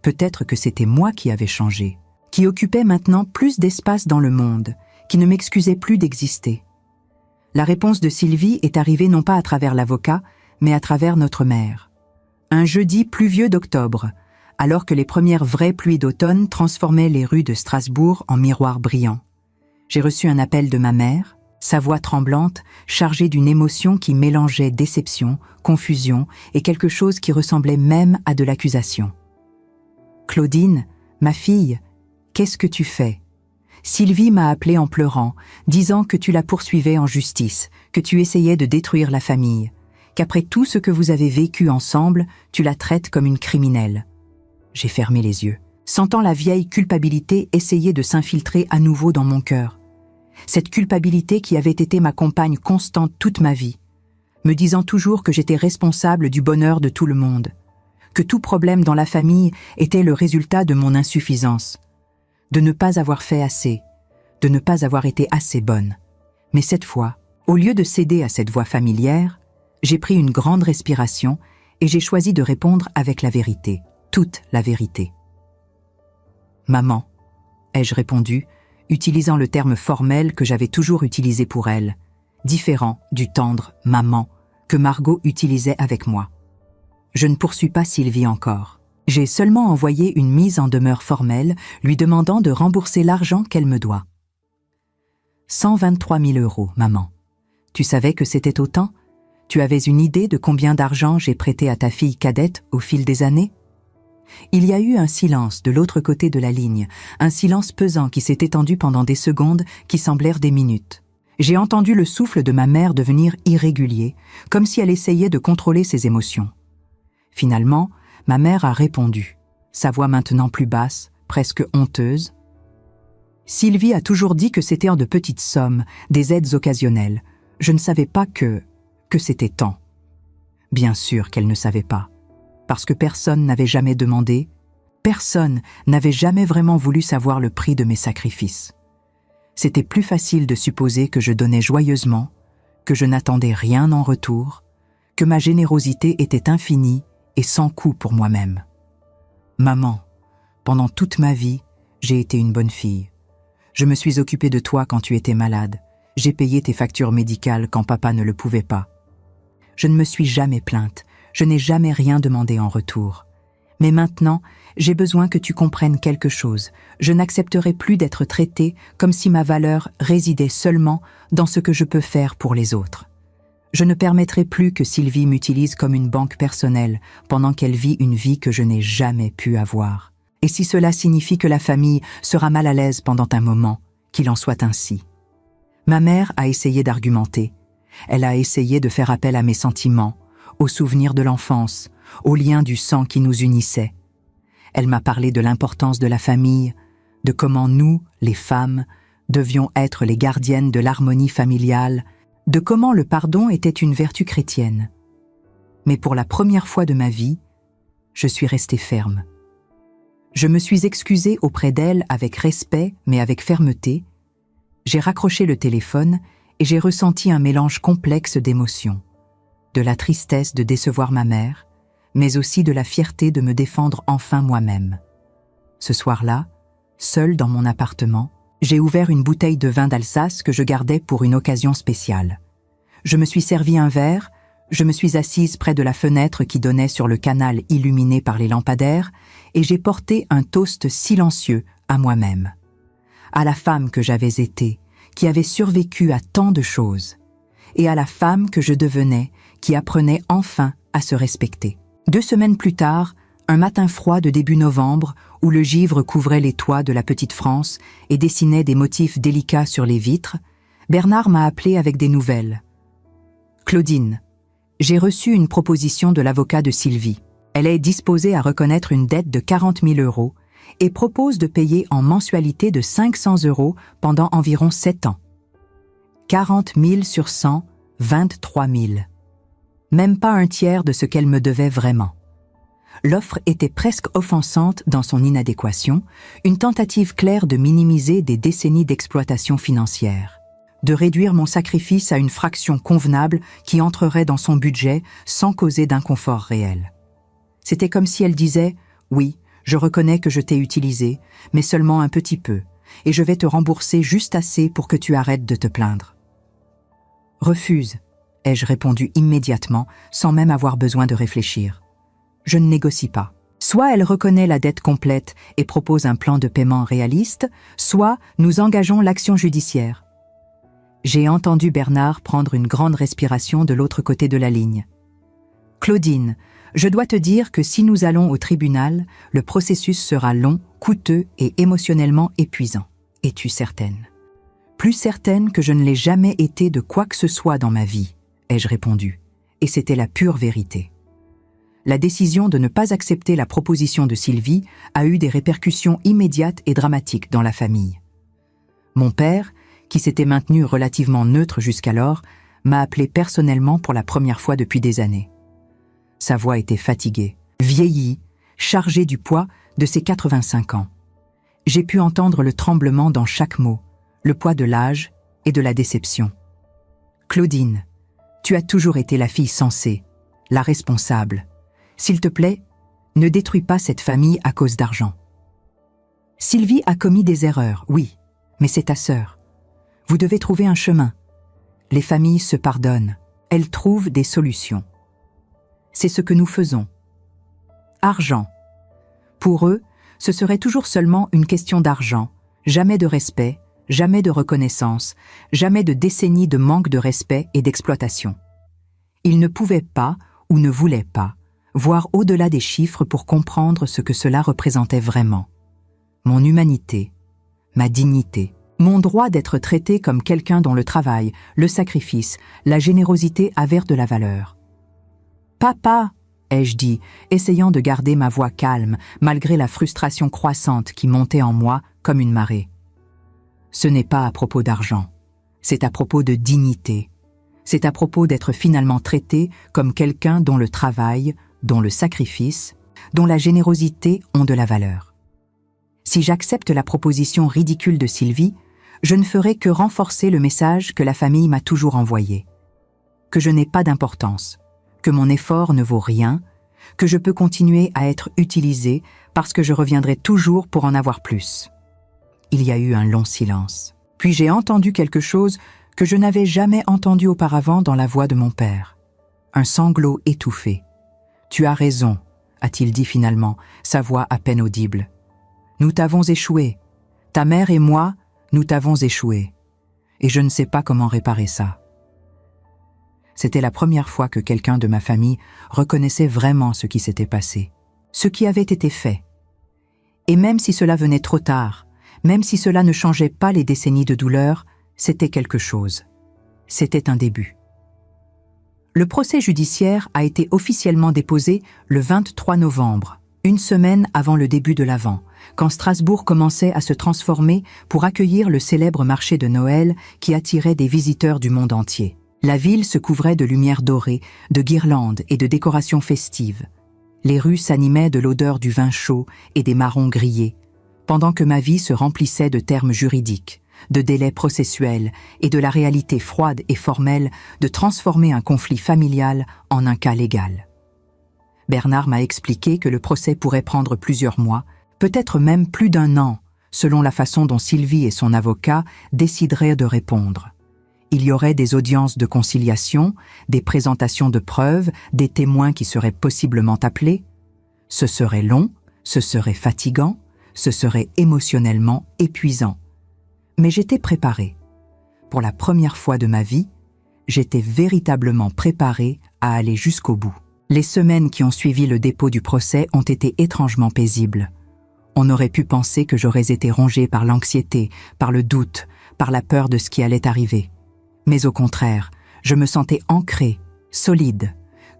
Peut-être que c'était moi qui avais changé, qui occupais maintenant plus d'espace dans le monde, qui ne m'excusait plus d'exister. La réponse de Sylvie est arrivée non pas à travers l'avocat, mais à travers notre mère. Un jeudi pluvieux d'octobre, alors que les premières vraies pluies d'automne transformaient les rues de Strasbourg en miroirs brillants. J'ai reçu un appel de ma mère, sa voix tremblante, chargée d'une émotion qui mélangeait déception, confusion et quelque chose qui ressemblait même à de l'accusation. « Claudine, ma fille, qu'est-ce que tu fais ? Sylvie m'a appelée en pleurant, disant que tu la poursuivais en justice, que tu essayais de détruire la famille, qu'après tout ce que vous avez vécu ensemble, tu la traites comme une criminelle. » J'ai fermé les yeux, sentant la vieille culpabilité essayer de s'infiltrer à nouveau dans mon cœur. Cette culpabilité qui avait été ma compagne constante toute ma vie, me disant toujours que j'étais responsable du bonheur de tout le monde, que tout problème dans la famille était le résultat de mon insuffisance, de ne pas avoir fait assez, de ne pas avoir été assez bonne. Mais cette fois, au lieu de céder à cette voix familière, j'ai pris une grande respiration et j'ai choisi de répondre avec la vérité. Toute la vérité. « Maman », ai-je répondu, utilisant le terme formel que j'avais toujours utilisé pour elle, différent du tendre « maman » que Margot utilisait avec moi. Je ne poursuis pas Sylvie encore. J'ai seulement envoyé une mise en demeure formelle lui demandant de rembourser l'argent qu'elle me doit. 123 000 €, maman. Tu savais que c'était autant ? Tu avais une idée de combien d'argent j'ai prêté à ta fille cadette au fil des années ? Il y a eu un silence de l'autre côté de la ligne, un silence pesant qui s'est étendu pendant des secondes qui semblèrent des minutes. J'ai entendu le souffle de ma mère devenir irrégulier, comme si elle essayait de contrôler ses émotions. Finalement, ma mère a répondu, sa voix maintenant plus basse, presque honteuse. « Sylvie a toujours dit que c'était en de petites sommes, des aides occasionnelles. Je ne savais pas que c'était tant. » Bien sûr qu'elle ne savait pas. Parce que personne n'avait jamais demandé, personne n'avait jamais vraiment voulu savoir le prix de mes sacrifices. C'était plus facile de supposer que je donnais joyeusement, que je n'attendais rien en retour, que ma générosité était infinie et sans coût pour moi-même. Maman, pendant toute ma vie, j'ai été une bonne fille. Je me suis occupée de toi quand tu étais malade. J'ai payé tes factures médicales quand papa ne le pouvait pas. Je ne me suis jamais plainte. Je n'ai jamais rien demandé en retour. Mais maintenant, j'ai besoin que tu comprennes quelque chose. Je n'accepterai plus d'être traitée comme si ma valeur résidait seulement dans ce que je peux faire pour les autres. Je ne permettrai plus que Sylvie m'utilise comme une banque personnelle pendant qu'elle vit une vie que je n'ai jamais pu avoir. Et si cela signifie que la famille sera mal à l'aise pendant un moment, qu'il en soit ainsi. Ma mère a essayé d'argumenter. Elle a essayé de faire appel à mes sentiments, aux souvenirs de l'enfance, aux liens du sang qui nous unissaient. Elle m'a parlé de l'importance de la famille, de comment nous, les femmes, devions être les gardiennes de l'harmonie familiale, de comment le pardon était une vertu chrétienne. Mais pour la première fois de ma vie, je suis restée ferme. Je me suis excusée auprès d'elle avec respect mais avec fermeté. J'ai raccroché le téléphone et j'ai ressenti un mélange complexe d'émotions. De la tristesse de décevoir ma mère, mais aussi de la fierté de me défendre enfin moi-même. Ce soir-là, seule dans mon appartement, j'ai ouvert une bouteille de vin d'Alsace que je gardais pour une occasion spéciale. Je me suis servi un verre, je me suis assise près de la fenêtre qui donnait sur le canal illuminé par les lampadaires et j'ai porté un toast silencieux à moi-même. À la femme que j'avais été, qui avait survécu à tant de choses, et à la femme que je devenais, qui apprenait enfin à se respecter. 2 semaines plus tard, un matin froid de début novembre, où le givre couvrait les toits de la petite France et dessinait des motifs délicats sur les vitres, Bernard m'a appelé avec des nouvelles. « Claudine, j'ai reçu une proposition de l'avocat de Sylvie. Elle est disposée à reconnaître une dette de 40 000 € et propose de payer en mensualité de 500 € pendant environ 7 ans. 40 000 sur 100, 23 000. Même pas un tiers de ce qu'elle me devait vraiment. L'offre était presque offensante dans son inadéquation, une tentative claire de minimiser des décennies d'exploitation financière, de réduire mon sacrifice à une fraction convenable qui entrerait dans son budget sans causer d'inconfort réel. C'était comme si elle disait « Oui, je reconnais que je t'ai utilisé, mais seulement un petit peu, et je vais te rembourser juste assez pour que tu arrêtes de te plaindre. » « Refuse, ai-je répondu immédiatement, sans même avoir besoin de réfléchir. Je ne négocie pas. Soit elle reconnaît la dette complète et propose un plan de paiement réaliste, soit nous engageons l'action judiciaire. J'ai entendu Bernard prendre une grande respiration de l'autre côté de la ligne. « Claudine, je dois te dire que si nous allons au tribunal, le processus sera long, coûteux et émotionnellement épuisant. Es-tu certaine ? » Plus certaine que je ne l'ai jamais été de quoi que ce soit dans ma vie, ai-je répondu, et c'était la pure vérité. La décision de ne pas accepter la proposition de Sylvie a eu des répercussions immédiates et dramatiques dans la famille. Mon père, qui s'était maintenu relativement neutre jusqu'alors, m'a appelé personnellement pour la première fois depuis des années. Sa voix était fatiguée, vieillie, chargée du poids de ses 85 ans. J'ai pu entendre le tremblement dans chaque mot, le poids de l'âge et de la déception. « Claudine, tu as toujours été la fille sensée, la responsable. S'il te plaît, ne détruis pas cette famille à cause d'argent. Sylvie a commis des erreurs, oui, mais c'est ta sœur. Vous devez trouver un chemin. Les familles se pardonnent, elles trouvent des solutions. C'est ce que nous faisons. Argent. Pour eux, ce serait toujours seulement une question d'argent, jamais de respect, jamais de reconnaissance, jamais de décennies de manque de respect et d'exploitation. Ils ne pouvaient pas, ou ne voulaient pas, voir au-delà des chiffres pour comprendre ce que cela représentait vraiment. Mon humanité, ma dignité, mon droit d'être traité comme quelqu'un dont le travail, le sacrifice, la générosité avaient de la valeur. « Papa !» ai-je dit, essayant de garder ma voix calme, malgré la frustration croissante qui montait en moi comme une marée. Ce n'est pas à propos d'argent, c'est à propos de dignité. C'est à propos d'être finalement traité comme quelqu'un dont le travail, dont le sacrifice, dont la générosité ont de la valeur. Si j'accepte la proposition ridicule de Sylvie, je ne ferai que renforcer le message que la famille m'a toujours envoyé. Que je n'ai pas d'importance, que mon effort ne vaut rien, que je peux continuer à être utilisé parce que je reviendrai toujours pour en avoir plus. Il y a eu un long silence. Puis j'ai entendu quelque chose que je n'avais jamais entendu auparavant dans la voix de mon père. Un sanglot étouffé. « Tu as raison », a-t-il dit finalement, sa voix à peine audible. « Nous t'avons échoué. Ta mère et moi, nous t'avons échoué. Et je ne sais pas comment réparer ça. » C'était la première fois que quelqu'un de ma famille reconnaissait vraiment ce qui s'était passé, ce qui avait été fait. Et même si cela venait trop tard, même si cela ne changeait pas les décennies de douleur, c'était quelque chose. C'était un début. Le procès judiciaire a été officiellement déposé le 23 novembre, une semaine avant le début de l'Avent, quand Strasbourg commençait à se transformer pour accueillir le célèbre marché de Noël qui attirait des visiteurs du monde entier. La ville se couvrait de lumières dorées, de guirlandes et de décorations festives. Les rues s'animaient de l'odeur du vin chaud et des marrons grillés, pendant que ma vie se remplissait de termes juridiques, de délais processuels et de la réalité froide et formelle de transformer un conflit familial en un cas légal. Bernard m'a expliqué que le procès pourrait prendre plusieurs mois, peut-être même plus d'1 an, selon la façon dont Sylvie et son avocat décideraient de répondre. Il y aurait des audiences de conciliation, des présentations de preuves, des témoins qui seraient possiblement appelés. Ce serait long, ce serait fatigant, ce serait émotionnellement épuisant. Mais j'étais préparée. Pour la première fois de ma vie, j'étais véritablement préparée à aller jusqu'au bout. Les semaines qui ont suivi le dépôt du procès ont été étrangement paisibles. On aurait pu penser que j'aurais été rongée par l'anxiété, par le doute, par la peur de ce qui allait arriver. Mais au contraire, je me sentais ancrée, solide,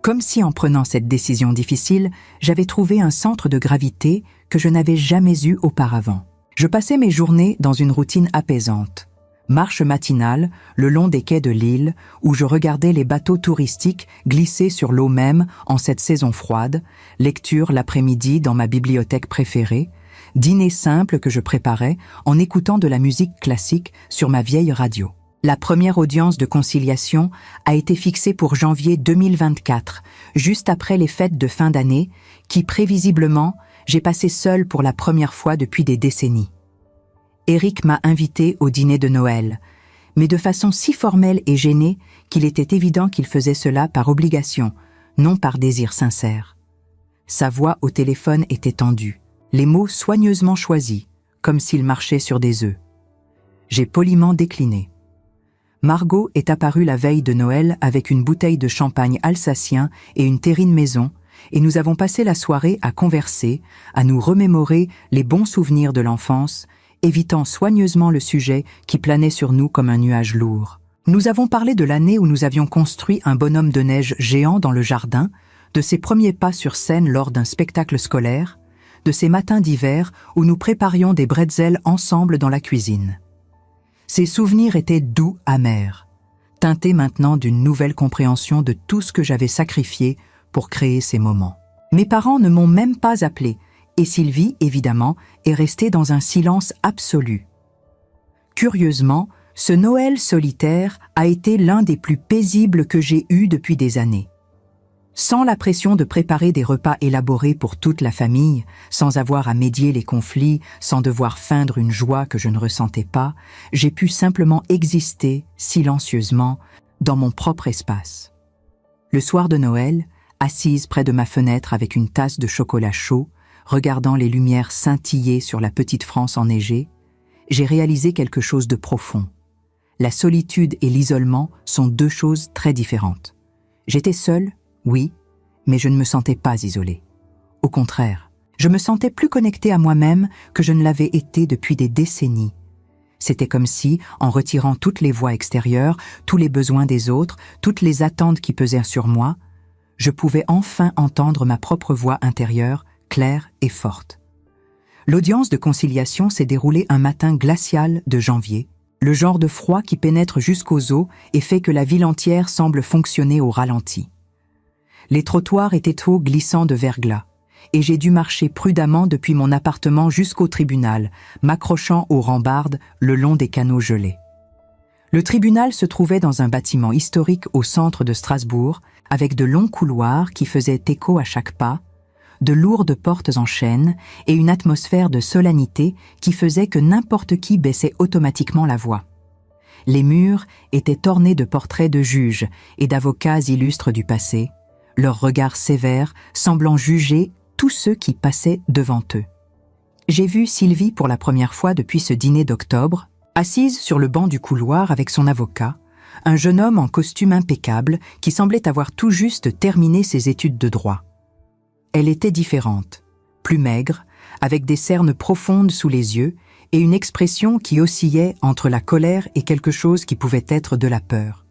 comme si en prenant cette décision difficile, j'avais trouvé un centre de gravité que je n'avais jamais eu auparavant. Je passais mes journées dans une routine apaisante. Marche matinale le long des quais de l'île où je regardais les bateaux touristiques glisser sur l'eau même en cette saison froide, lecture l'après-midi dans ma bibliothèque préférée, dîner simple que je préparais en écoutant de la musique classique sur ma vieille radio. La première audience de conciliation a été fixée pour janvier 2024, juste après les fêtes de fin d'année, qui prévisiblement, j'ai passé seule pour la première fois depuis des décennies. Éric m'a invitée au dîner de Noël, mais de façon si formelle et gênée qu'il était évident qu'il faisait cela par obligation, non par désir sincère. Sa voix au téléphone était tendue, les mots soigneusement choisis, comme s'il marchait sur des œufs. J'ai poliment décliné. Margot est apparue la veille de Noël avec une bouteille de champagne alsacien et une terrine maison, et nous avons passé la soirée à converser, à nous remémorer les bons souvenirs de l'enfance, évitant soigneusement le sujet qui planait sur nous comme un nuage lourd. Nous avons parlé de l'année où nous avions construit un bonhomme de neige géant dans le jardin, de ses premiers pas sur scène lors d'un spectacle scolaire, de ces matins d'hiver où nous préparions des bretzels ensemble dans la cuisine. Ces souvenirs étaient doux amers, teintés maintenant d'une nouvelle compréhension de tout ce que j'avais sacrifié pour créer ces moments. Mes parents ne m'ont même pas appelé, et Sylvie, évidemment, est restée dans un silence absolu. Curieusement, ce Noël solitaire a été l'un des plus paisibles que j'ai eus depuis des années. Sans la pression de préparer des repas élaborés pour toute la famille, sans avoir à médier les conflits, sans devoir feindre une joie que je ne ressentais pas, j'ai pu simplement exister, silencieusement, dans mon propre espace. Le soir de Noël, assise près de ma fenêtre avec une tasse de chocolat chaud, regardant les lumières scintiller sur la petite France enneigée, j'ai réalisé quelque chose de profond. La solitude et l'isolement sont deux choses très différentes. J'étais seule, oui, mais je ne me sentais pas isolée. Au contraire, je me sentais plus connectée à moi-même que je ne l'avais été depuis des décennies. C'était comme si, en retirant toutes les voix extérieures, tous les besoins des autres, toutes les attentes qui pesaient sur moi, je pouvais enfin entendre ma propre voix intérieure, claire et forte. L'audience de conciliation s'est déroulée un matin glacial de janvier, le genre de froid qui pénètre jusqu'aux os et fait que la ville entière semble fonctionner au ralenti. Les trottoirs étaient trop glissants de verglas, et j'ai dû marcher prudemment depuis mon appartement jusqu'au tribunal, m'accrochant aux rambardes le long des canaux gelés. Le tribunal se trouvait dans un bâtiment historique au centre de Strasbourg, avec de longs couloirs qui faisaient écho à chaque pas, de lourdes portes en chêne et une atmosphère de solennité qui faisait que n'importe qui baissait automatiquement la voix. Les murs étaient ornés de portraits de juges et d'avocats illustres du passé, leurs regards sévères semblant juger tous ceux qui passaient devant eux. J'ai vu Sylvie pour la première fois depuis ce dîner d'octobre, assise sur le banc du couloir avec son avocat, un jeune homme en costume impeccable qui semblait avoir tout juste terminé ses études de droit. Elle était différente, plus maigre, avec des cernes profondes sous les yeux et une expression qui oscillait entre la colère et quelque chose qui pouvait être de la peur.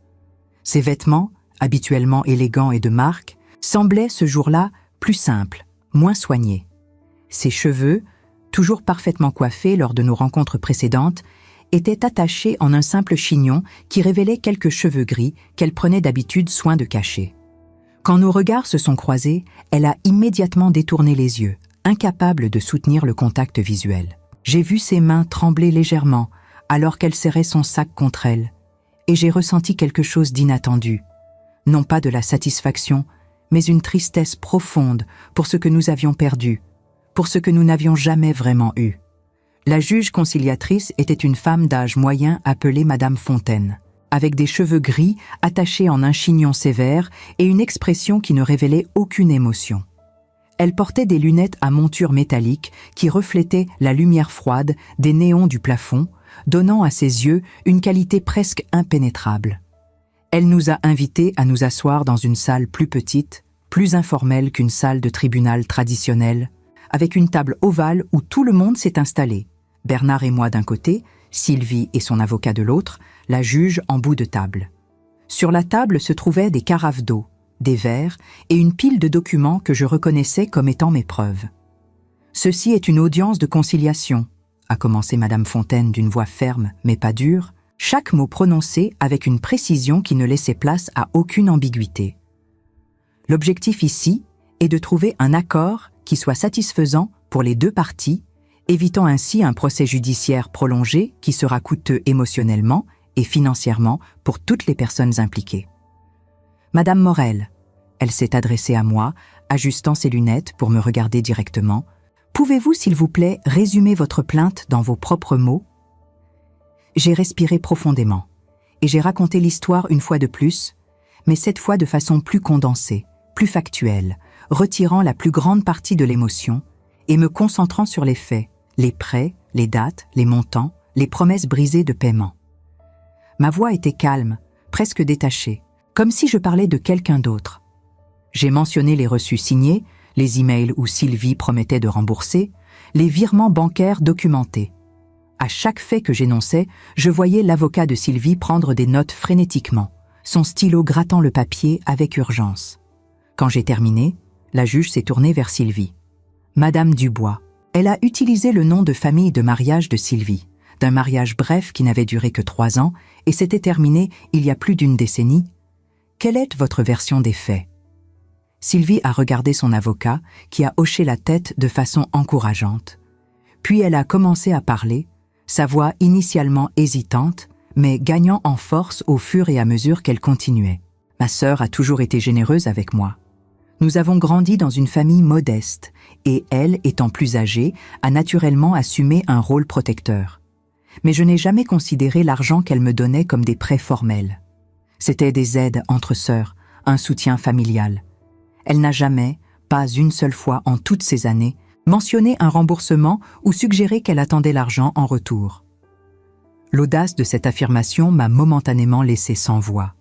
Ses vêtements, habituellement élégants et de marque, semblaient ce jour-là plus simples, moins soignés. Ses cheveux, toujours parfaitement coiffés lors de nos rencontres précédentes, étaient attachés en un simple chignon qui révélait quelques cheveux gris qu'elle prenait d'habitude soin de cacher. Quand nos regards se sont croisés, elle a immédiatement détourné les yeux, incapable de soutenir le contact visuel. J'ai vu ses mains trembler légèrement alors qu'elle serrait son sac contre elle, et j'ai ressenti quelque chose d'inattendu. Non pas de la satisfaction, mais une tristesse profonde pour ce que nous avions perdu, pour ce que nous n'avions jamais vraiment eu. La juge conciliatrice était une femme d'âge moyen appelée Madame Fontaine, avec des cheveux gris attachés en un chignon sévère et une expression qui ne révélait aucune émotion. Elle portait des lunettes à monture métallique qui reflétaient la lumière froide des néons du plafond, donnant à ses yeux une qualité presque impénétrable. Elle nous a invités à nous asseoir dans une salle plus petite, plus informelle qu'une salle de tribunal traditionnelle, avec une table ovale où tout le monde s'est installé. Bernard et moi d'un côté, Sylvie et son avocat de l'autre, la juge en bout de table. Sur la table se trouvaient des carafes d'eau, des verres et une pile de documents que je reconnaissais comme étant mes preuves. « Ceci est une audience de conciliation », a commencé Madame Fontaine d'une voix ferme mais pas dure, chaque mot prononcé avec une précision qui ne laissait place à aucune ambiguïté. L'objectif ici est de trouver un accord qui soit satisfaisant pour les deux parties, évitant ainsi un procès judiciaire prolongé qui sera coûteux émotionnellement et financièrement pour toutes les personnes impliquées. Madame Morel, elle s'est adressée à moi, ajustant ses lunettes pour me regarder directement. Pouvez-vous, s'il vous plaît, résumer votre plainte dans vos propres mots ? J'ai respiré profondément et j'ai raconté l'histoire une fois de plus, mais cette fois de façon plus condensée, plus factuelle, retirant la plus grande partie de l'émotion et me concentrant sur les faits, les prêts, les dates, les montants, les promesses brisées de paiement. Ma voix était calme, presque détachée, comme si je parlais de quelqu'un d'autre. J'ai mentionné les reçus signés, les emails où Sylvie promettait de rembourser, les virements bancaires documentés. À chaque fait que j'énonçais, je voyais l'avocat de Sylvie prendre des notes frénétiquement, son stylo grattant le papier avec urgence. Quand j'ai terminé, la juge s'est tournée vers Sylvie. Madame Dubois. Elle a utilisé le nom de famille de mariage de Sylvie, d'un mariage bref qui n'avait duré que 3 ans et s'était terminé il y a plus d'une décennie. Quelle est votre version des faits ? Sylvie a regardé son avocat, qui a hoché la tête de façon encourageante. Puis elle a commencé à parler, sa voix initialement hésitante, mais gagnant en force au fur et à mesure qu'elle continuait. Ma sœur a toujours été généreuse avec moi. Nous avons grandi dans une famille modeste, et elle, étant plus âgée, a naturellement assumé un rôle protecteur. Mais je n'ai jamais considéré l'argent qu'elle me donnait comme des prêts formels. C'était des aides entre sœurs, un soutien familial. Elle n'a jamais, pas une seule fois en toutes ces années, mentionné un remboursement ou suggéré qu'elle attendait l'argent en retour. L'audace de cette affirmation m'a momentanément laissé sans voix.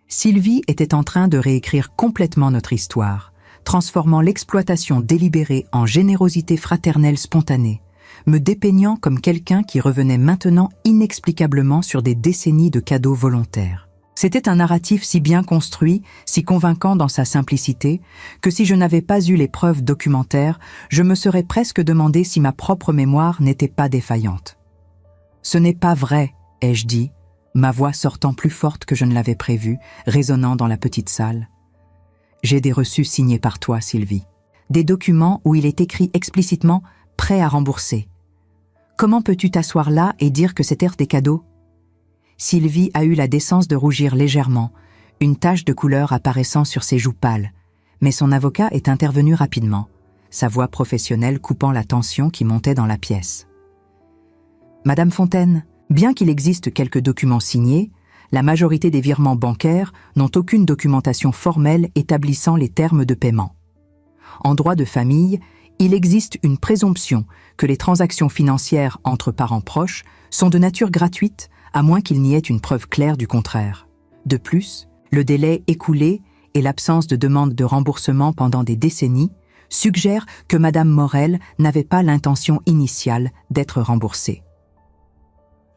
Sylvie était en train de réécrire complètement notre histoire, transformant l'exploitation délibérée en générosité fraternelle spontanée, me dépeignant comme quelqu'un qui revenait maintenant inexplicablement sur des décennies de cadeaux volontaires. C'était un narratif si bien construit, si convaincant dans sa simplicité, que si je n'avais pas eu les preuves documentaires, je me serais presque demandé si ma propre mémoire n'était pas défaillante. « Ce n'est pas vrai », ai-je dit, ma voix sortant plus forte que je ne l'avais prévu, résonnant dans la petite salle. « J'ai des reçus signés par toi, Sylvie. Des documents où il est écrit explicitement « prêt à rembourser ». Comment peux-tu t'asseoir là et dire que c'était des cadeaux ? Sylvie a eu la décence de rougir légèrement, une tache de couleur apparaissant sur ses joues pâles, mais son avocat est intervenu rapidement, sa voix professionnelle coupant la tension qui montait dans la pièce. « Madame Fontaine, bien qu'il existe quelques documents signés, la majorité des virements bancaires n'ont aucune documentation formelle établissant les termes de paiement. En droit de famille, il existe une présomption que les transactions financières entre parents proches sont de nature gratuite, à moins qu'il n'y ait une preuve claire du contraire. De plus, le délai écoulé et l'absence de demande de remboursement pendant des décennies suggèrent que Madame Morel n'avait pas l'intention initiale d'être remboursée.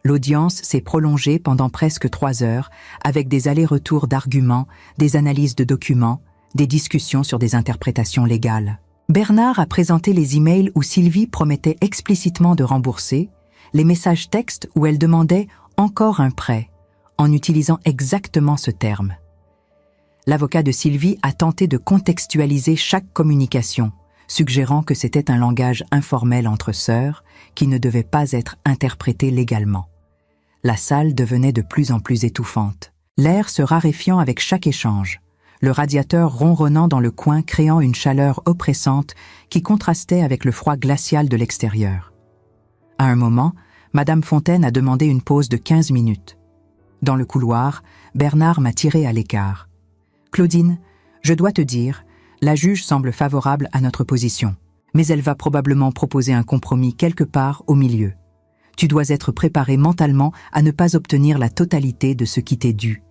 L'audience s'est prolongée pendant presque 3 heures, avec des allers-retours d'arguments, des analyses de documents, des discussions sur des interprétations légales. Bernard a présenté les emails où Sylvie promettait explicitement de rembourser, les messages textes où elle demandait encore un prêt, en utilisant exactement ce terme. L'avocat de Sylvie a tenté de contextualiser chaque communication, suggérant que c'était un langage informel entre sœurs qui ne devait pas être interprété légalement. La salle devenait de plus en plus étouffante, l'air se raréfiant avec chaque échange, le radiateur ronronnant dans le coin créant une chaleur oppressante qui contrastait avec le froid glacial de l'extérieur. À un moment, Madame Fontaine a demandé une pause de 15 minutes. Dans le couloir, Bernard m'a tiré à l'écart. « Claudine, je dois te dire, la juge semble favorable à notre position, mais elle va probablement proposer un compromis quelque part au milieu. Tu dois être préparé mentalement à ne pas obtenir la totalité de ce qui t'est dû. »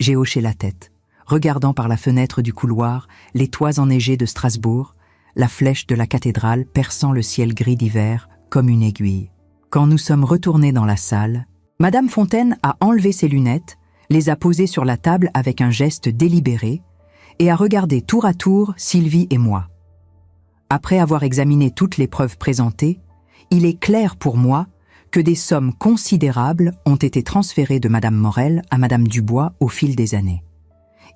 J'ai hoché la tête, regardant par la fenêtre du couloir les toits enneigés de Strasbourg, la flèche de la cathédrale perçant le ciel gris d'hiver comme une aiguille. Quand nous sommes retournés dans la salle, Madame Fontaine a enlevé ses lunettes, les a posées sur la table avec un geste délibéré et a regardé tour à tour Sylvie et moi. Après avoir examiné toutes les preuves présentées, il est clair pour moi que des sommes considérables ont été transférées de Madame Morel à Madame Dubois au fil des années.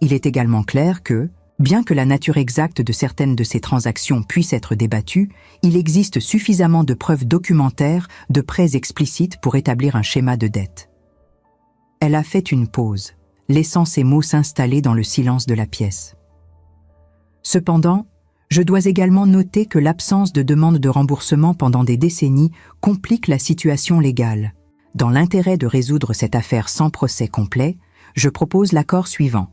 Il est également clair que, bien que la nature exacte de certaines de ces transactions puisse être débattue, il existe suffisamment de preuves documentaires de prêts explicites pour établir un schéma de dette. Elle a fait une pause, laissant ces mots s'installer dans le silence de la pièce. Cependant, je dois également noter que l'absence de demande de remboursement pendant des décennies complique la situation légale. Dans l'intérêt de résoudre cette affaire sans procès complet, je propose l'accord suivant.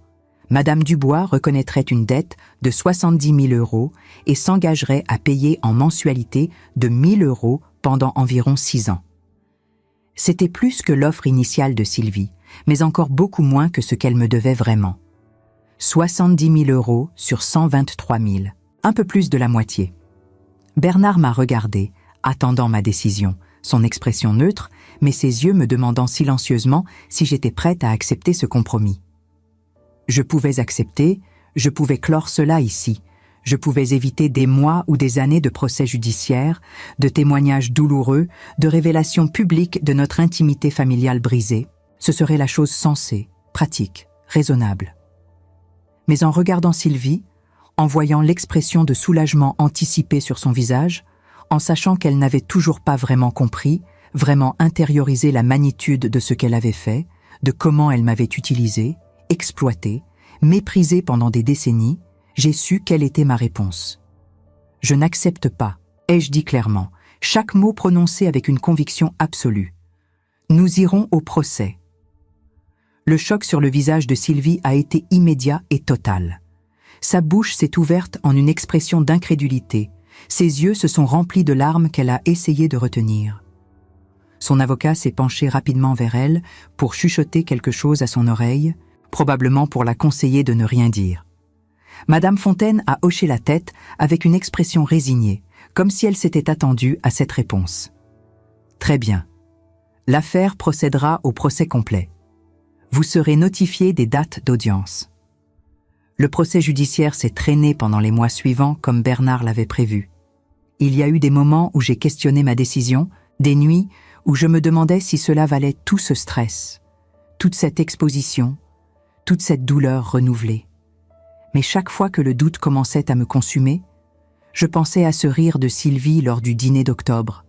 Madame Dubois reconnaîtrait une dette de 70 000 € et s'engagerait à payer en mensualité de 1 000 € pendant environ 6 ans. C'était plus que l'offre initiale de Sylvie, mais encore beaucoup moins que ce qu'elle me devait vraiment. 70 000 € sur 123 000, un peu plus de la moitié. Bernard m'a regardé, attendant ma décision, son expression neutre, mais ses yeux me demandant silencieusement si j'étais prête à accepter ce compromis. Je pouvais accepter, je pouvais clore cela ici, je pouvais éviter des mois ou des années de procès judiciaires, de témoignages douloureux, de révélations publiques de notre intimité familiale brisée. Ce serait la chose sensée, pratique, raisonnable. Mais en regardant Sylvie, en voyant l'expression de soulagement anticipée sur son visage, en sachant qu'elle n'avait toujours pas vraiment compris, vraiment intériorisé la magnitude de ce qu'elle avait fait, de comment elle m'avait utilisé, exploité, méprisé pendant des décennies, j'ai su quelle était ma réponse. Je n'accepte pas, ai-je dit clairement, chaque mot prononcé avec une conviction absolue. Nous irons au procès. Le choc sur le visage de Sylvie a été immédiat et total. Sa bouche s'est ouverte en une expression d'incrédulité. Ses yeux se sont remplis de larmes qu'elle a essayé de retenir. Son avocat s'est penché rapidement vers elle pour chuchoter quelque chose à son oreille, probablement pour la conseiller de ne rien dire. Madame Fontaine a hoché la tête avec une expression résignée, comme si elle s'était attendue à cette réponse. Très bien. L'affaire procédera au procès complet. Vous serez notifié des dates d'audience. Le procès judiciaire s'est traîné pendant les mois suivants comme Bernard l'avait prévu. Il y a eu des moments où j'ai questionné ma décision, des nuits où je me demandais si cela valait tout ce stress, toute cette exposition, toute cette douleur renouvelée. Mais chaque fois que le doute commençait à me consumer, je pensais à ce rire de Sylvie lors du dîner d'octobre,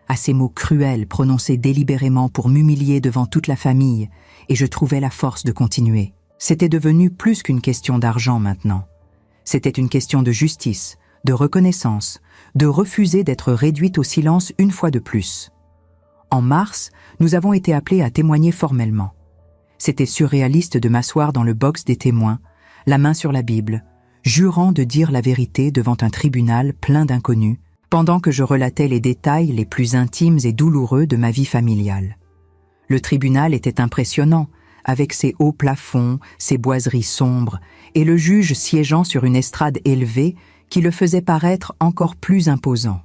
à ces mots cruels prononcés délibérément pour m'humilier devant toute la famille, et je trouvais la force de continuer. C'était devenu plus qu'une question d'argent maintenant. C'était une question de justice, de reconnaissance, de refuser d'être réduite au silence une fois de plus. En mars, nous avons été appelés à témoigner formellement. C'était surréaliste de m'asseoir dans le box des témoins, la main sur la Bible, jurant de dire la vérité devant un tribunal plein d'inconnus, pendant que je relatais les détails les plus intimes et douloureux de ma vie familiale. Le tribunal était impressionnant, avec ses hauts plafonds, ses boiseries sombres, et le juge siégeant sur une estrade élevée qui le faisait paraître encore plus imposant.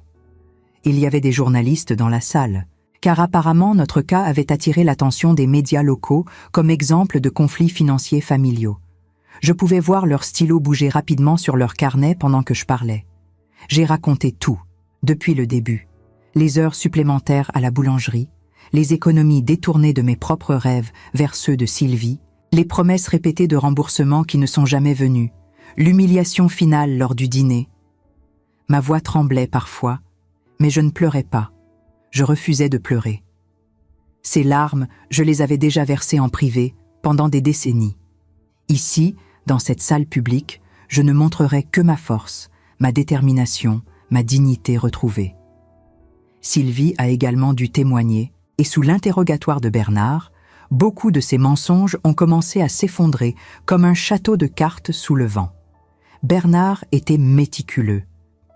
Il y avait des journalistes dans la salle, car apparemment notre cas avait attiré l'attention des médias locaux comme exemple de conflits financiers familiaux. Je pouvais voir leurs stylos bouger rapidement sur leur carnet pendant que je parlais. J'ai raconté tout, depuis le début. Les heures supplémentaires à la boulangerie, les économies détournées de mes propres rêves vers ceux de Sylvie, les promesses répétées de remboursement qui ne sont jamais venues, l'humiliation finale lors du dîner. Ma voix tremblait parfois, mais je ne pleurais pas. Je refusais de pleurer. Ces larmes, je les avais déjà versées en privé pendant des décennies. Ici, dans cette salle publique, je ne montrerai que ma force, ma détermination, ma dignité retrouvée. Sylvie a également dû témoigner, et sous l'interrogatoire de Bernard, beaucoup de ces mensonges ont commencé à s'effondrer comme un château de cartes sous le vent. Bernard était méticuleux,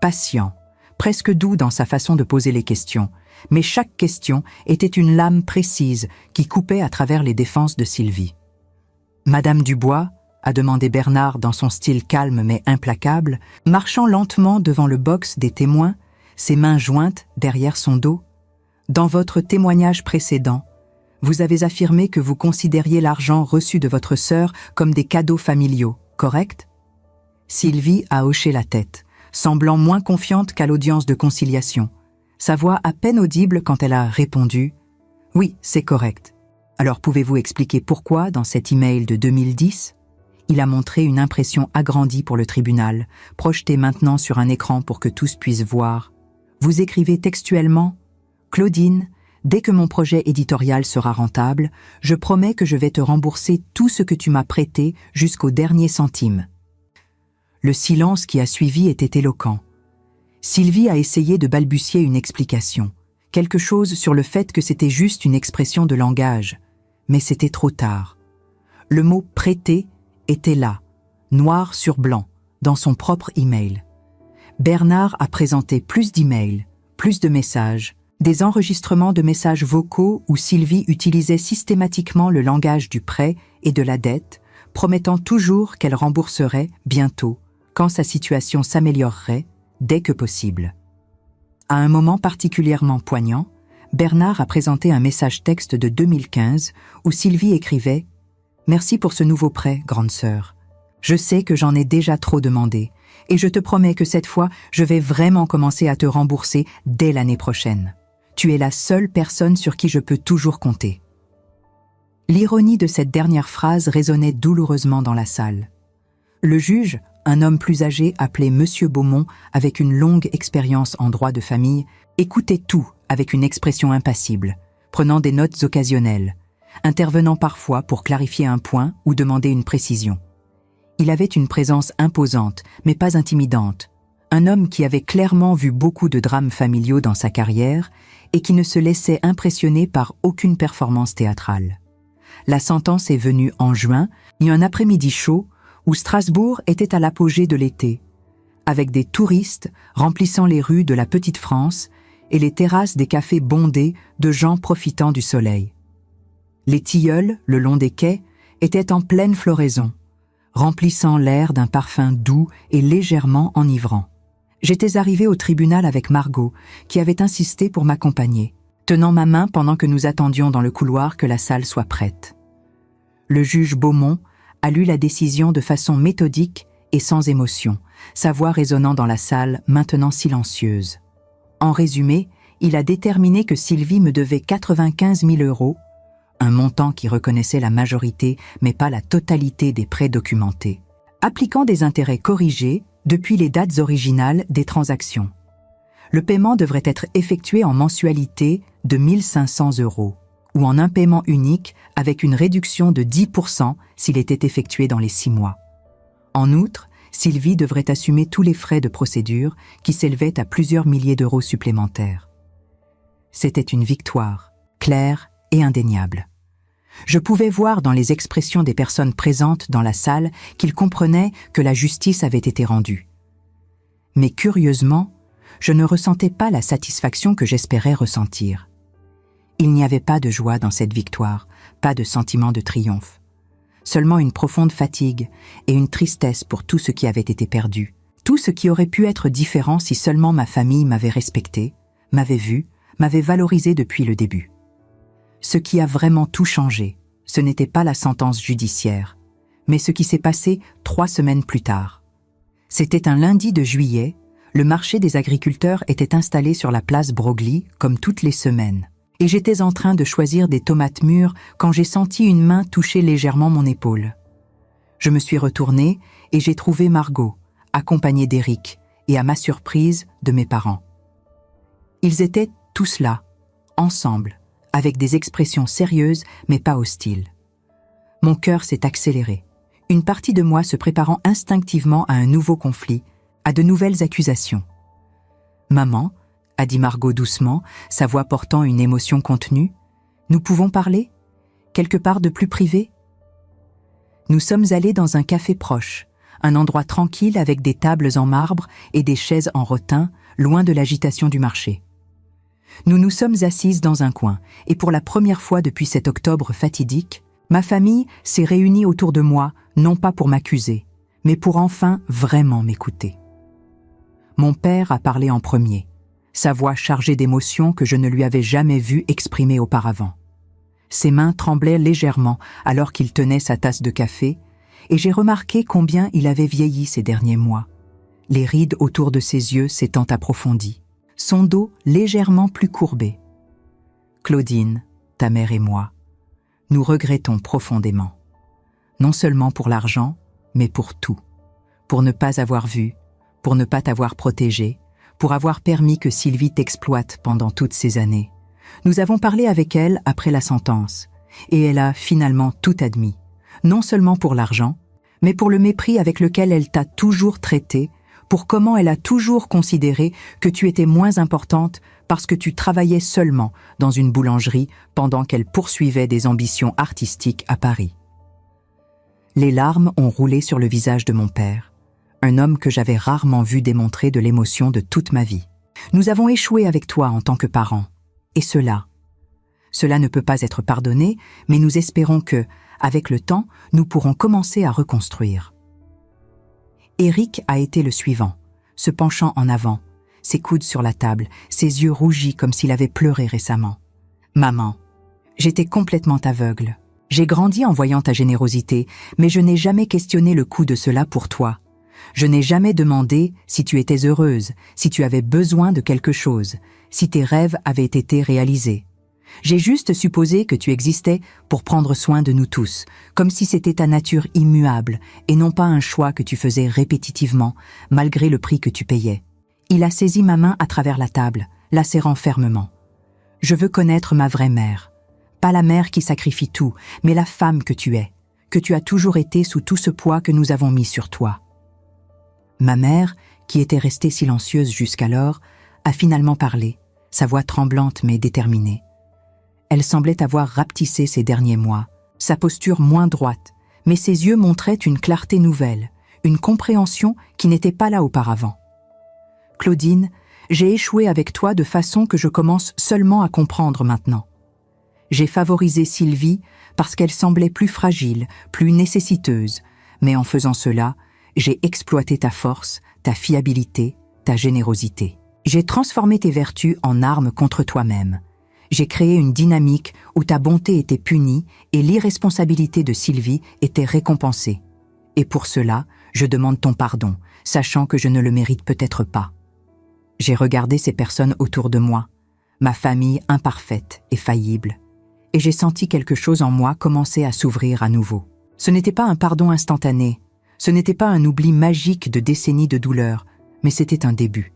patient, presque doux dans sa façon de poser les questions, mais chaque question était une lame précise qui coupait à travers les défenses de Sylvie. « Madame Dubois ?» a demandé Bernard dans son style calme mais implacable, marchant lentement devant le box des témoins, ses mains jointes derrière son dos. « Dans votre témoignage précédent, vous avez affirmé que vous considériez l'argent reçu de votre sœur comme des cadeaux familiaux, correct ?» Sylvie a hoché la tête, semblant moins confiante qu'à l'audience de conciliation. Sa voix à peine audible quand elle a répondu « Oui, c'est correct. Alors pouvez-vous expliquer pourquoi, dans cet email de 2010 ?» Il a montré une impression agrandie pour le tribunal, projetée maintenant sur un écran pour que tous puissent voir. Vous écrivez textuellement « Claudine, dès que mon projet éditorial sera rentable, je promets que je vais te rembourser tout ce que tu m'as prêté jusqu'au dernier centime. » Le silence qui a suivi était éloquent. Sylvie a essayé de balbutier une explication, quelque chose sur le fait que c'était juste une expression de langage, mais c'était trop tard. Le mot « prêter » était là, noir sur blanc, dans son propre email. Bernard a présenté plus d'emails, plus de messages, des enregistrements de messages vocaux où Sylvie utilisait systématiquement le langage du prêt et de la dette, promettant toujours qu'elle rembourserait bientôt, quand sa situation s'améliorerait, dès que possible. À un moment particulièrement poignant, Bernard a présenté un message texte de 2015 où Sylvie écrivait « Merci pour ce nouveau prêt, grande sœur. Je sais que j'en ai déjà trop demandé, et je te promets que cette fois, je vais vraiment commencer à te rembourser dès l'année prochaine. Tu es la seule personne sur qui je peux toujours compter. » L'ironie de cette dernière phrase résonnait douloureusement dans la salle. Le juge, un homme plus âgé appelé Monsieur Beaumont, avec une longue expérience en droit de famille, écoutait tout avec une expression impassible, prenant des notes occasionnelles, intervenant parfois pour clarifier un point ou demander une précision. Il avait une présence imposante, mais pas intimidante, un homme qui avait clairement vu beaucoup de drames familiaux dans sa carrière et qui ne se laissait impressionner par aucune performance théâtrale. La sentence est venue en juin, et un après-midi chaud, où Strasbourg était à l'apogée de l'été, avec des touristes remplissant les rues de la Petite France et les terrasses des cafés bondées de gens profitant du soleil. Les tilleuls, le long des quais, étaient en pleine floraison, remplissant l'air d'un parfum doux et légèrement enivrant. J'étais arrivée au tribunal avec Margot, qui avait insisté pour m'accompagner, tenant ma main pendant que nous attendions dans le couloir que la salle soit prête. Le juge Beaumont a lu la décision de façon méthodique et sans émotion, sa voix résonnant dans la salle, maintenant silencieuse. En résumé, il a déterminé que Sylvie me devait 95 000 €, un montant qui reconnaissait la majorité mais pas la totalité des prêts documentés, appliquant des intérêts corrigés depuis les dates originales des transactions. Le paiement devrait être effectué en mensualité de 1 500 € ou en un paiement unique avec une réduction de 10% s'il était effectué dans les 6 mois. En outre, Sylvie devrait assumer tous les frais de procédure qui s'élevaient à plusieurs milliers d'euros supplémentaires. C'était une victoire, claire et indéniable. Je pouvais voir dans les expressions des personnes présentes dans la salle qu'ils comprenaient que la justice avait été rendue. Mais curieusement, je ne ressentais pas la satisfaction que j'espérais ressentir. Il n'y avait pas de joie dans cette victoire, pas de sentiment de triomphe. Seulement une profonde fatigue et une tristesse pour tout ce qui avait été perdu, tout ce qui aurait pu être différent si seulement ma famille m'avait respecté, m'avait vu, m'avait valorisé depuis le début. Ce qui a vraiment tout changé, ce n'était pas la sentence judiciaire, mais ce qui s'est passé 3 semaines plus tard. C'était un lundi de juillet, le marché des agriculteurs était installé sur la place Broglie comme toutes les semaines. Et j'étais en train de choisir des tomates mûres quand j'ai senti une main toucher légèrement mon épaule. Je me suis retournée et j'ai trouvé Margot, accompagnée d'Éric et à ma surprise, de mes parents. Ils étaient tous là, ensemble, avec des expressions sérieuses mais pas hostiles. Mon cœur s'est accéléré, une partie de moi se préparant instinctivement à un nouveau conflit, à de nouvelles accusations. « Maman », a dit Margot doucement, sa voix portant une émotion contenue. « Nous pouvons parler? Quelque part de plus privé ?» Nous sommes allés dans un café proche, un endroit tranquille avec des tables en marbre et des chaises en rotin, loin de l'agitation du marché. Nous nous sommes assises dans un coin, et pour la première fois depuis cet octobre fatidique, ma famille s'est réunie autour de moi, non pas pour m'accuser, mais pour enfin vraiment m'écouter. Mon père a parlé en premier, sa voix chargée d'émotions que je ne lui avais jamais vue exprimer auparavant. Ses mains tremblaient légèrement alors qu'il tenait sa tasse de café, et j'ai remarqué combien il avait vieilli ces derniers mois, les rides autour de ses yeux s'étant approfondies, son dos légèrement plus courbé. Claudine, ta mère et moi, nous regrettons profondément. Non seulement pour l'argent, mais pour tout. Pour ne pas avoir vu, pour ne pas t'avoir protégée, pour avoir permis que Sylvie t'exploite pendant toutes ces années. Nous avons parlé avec elle après la sentence, et elle a finalement tout admis. Non seulement pour l'argent, mais pour le mépris avec lequel elle t'a toujours traité, pour comment elle a toujours considéré que tu étais moins importante parce que tu travaillais seulement dans une boulangerie pendant qu'elle poursuivait des ambitions artistiques à Paris. Les larmes ont roulé sur le visage de mon père, un homme que j'avais rarement vu démontrer de l'émotion de toute ma vie. Nous avons échoué avec toi en tant que parents, et cela ne peut pas être pardonné, mais nous espérons que, avec le temps, nous pourrons commencer à reconstruire. Éric a été le suivant, se penchant en avant, ses coudes sur la table, ses yeux rougis comme s'il avait pleuré récemment. « Maman, j'étais complètement aveugle. J'ai grandi en voyant ta générosité, mais je n'ai jamais questionné le coût de cela pour toi. Je n'ai jamais demandé si tu étais heureuse, si tu avais besoin de quelque chose, si tes rêves avaient été réalisés. J'ai juste supposé que tu existais pour prendre soin de nous tous, comme si c'était ta nature immuable et non pas un choix que tu faisais répétitivement, malgré le prix que tu payais. » Il a saisi ma main à travers la table, la serrant fermement. « Je veux connaître ma vraie mère. Pas la mère qui sacrifie tout, mais la femme que tu es, que tu as toujours été sous tout ce poids que nous avons mis sur toi. » Ma mère, qui était restée silencieuse jusqu'alors, a finalement parlé, sa voix tremblante mais déterminée. Elle semblait avoir rapetissé ces derniers mois, sa posture moins droite, mais ses yeux montraient une clarté nouvelle, une compréhension qui n'était pas là auparavant. « Claudine, j'ai échoué avec toi de façon que je commence seulement à comprendre maintenant. J'ai favorisé Sylvie parce qu'elle semblait plus fragile, plus nécessiteuse, mais en faisant cela, j'ai exploité ta force, ta fiabilité, ta générosité. J'ai transformé tes vertus en armes contre toi-même. J'ai créé une dynamique où ta bonté était punie et l'irresponsabilité de Sylvie était récompensée. Et pour cela, je demande ton pardon, sachant que je ne le mérite peut-être pas. » J'ai regardé ces personnes autour de moi, ma famille imparfaite et faillible, et j'ai senti quelque chose en moi commencer à s'ouvrir à nouveau. Ce n'était pas un pardon instantané, ce n'était pas un oubli magique de décennies de douleur, mais c'était un début.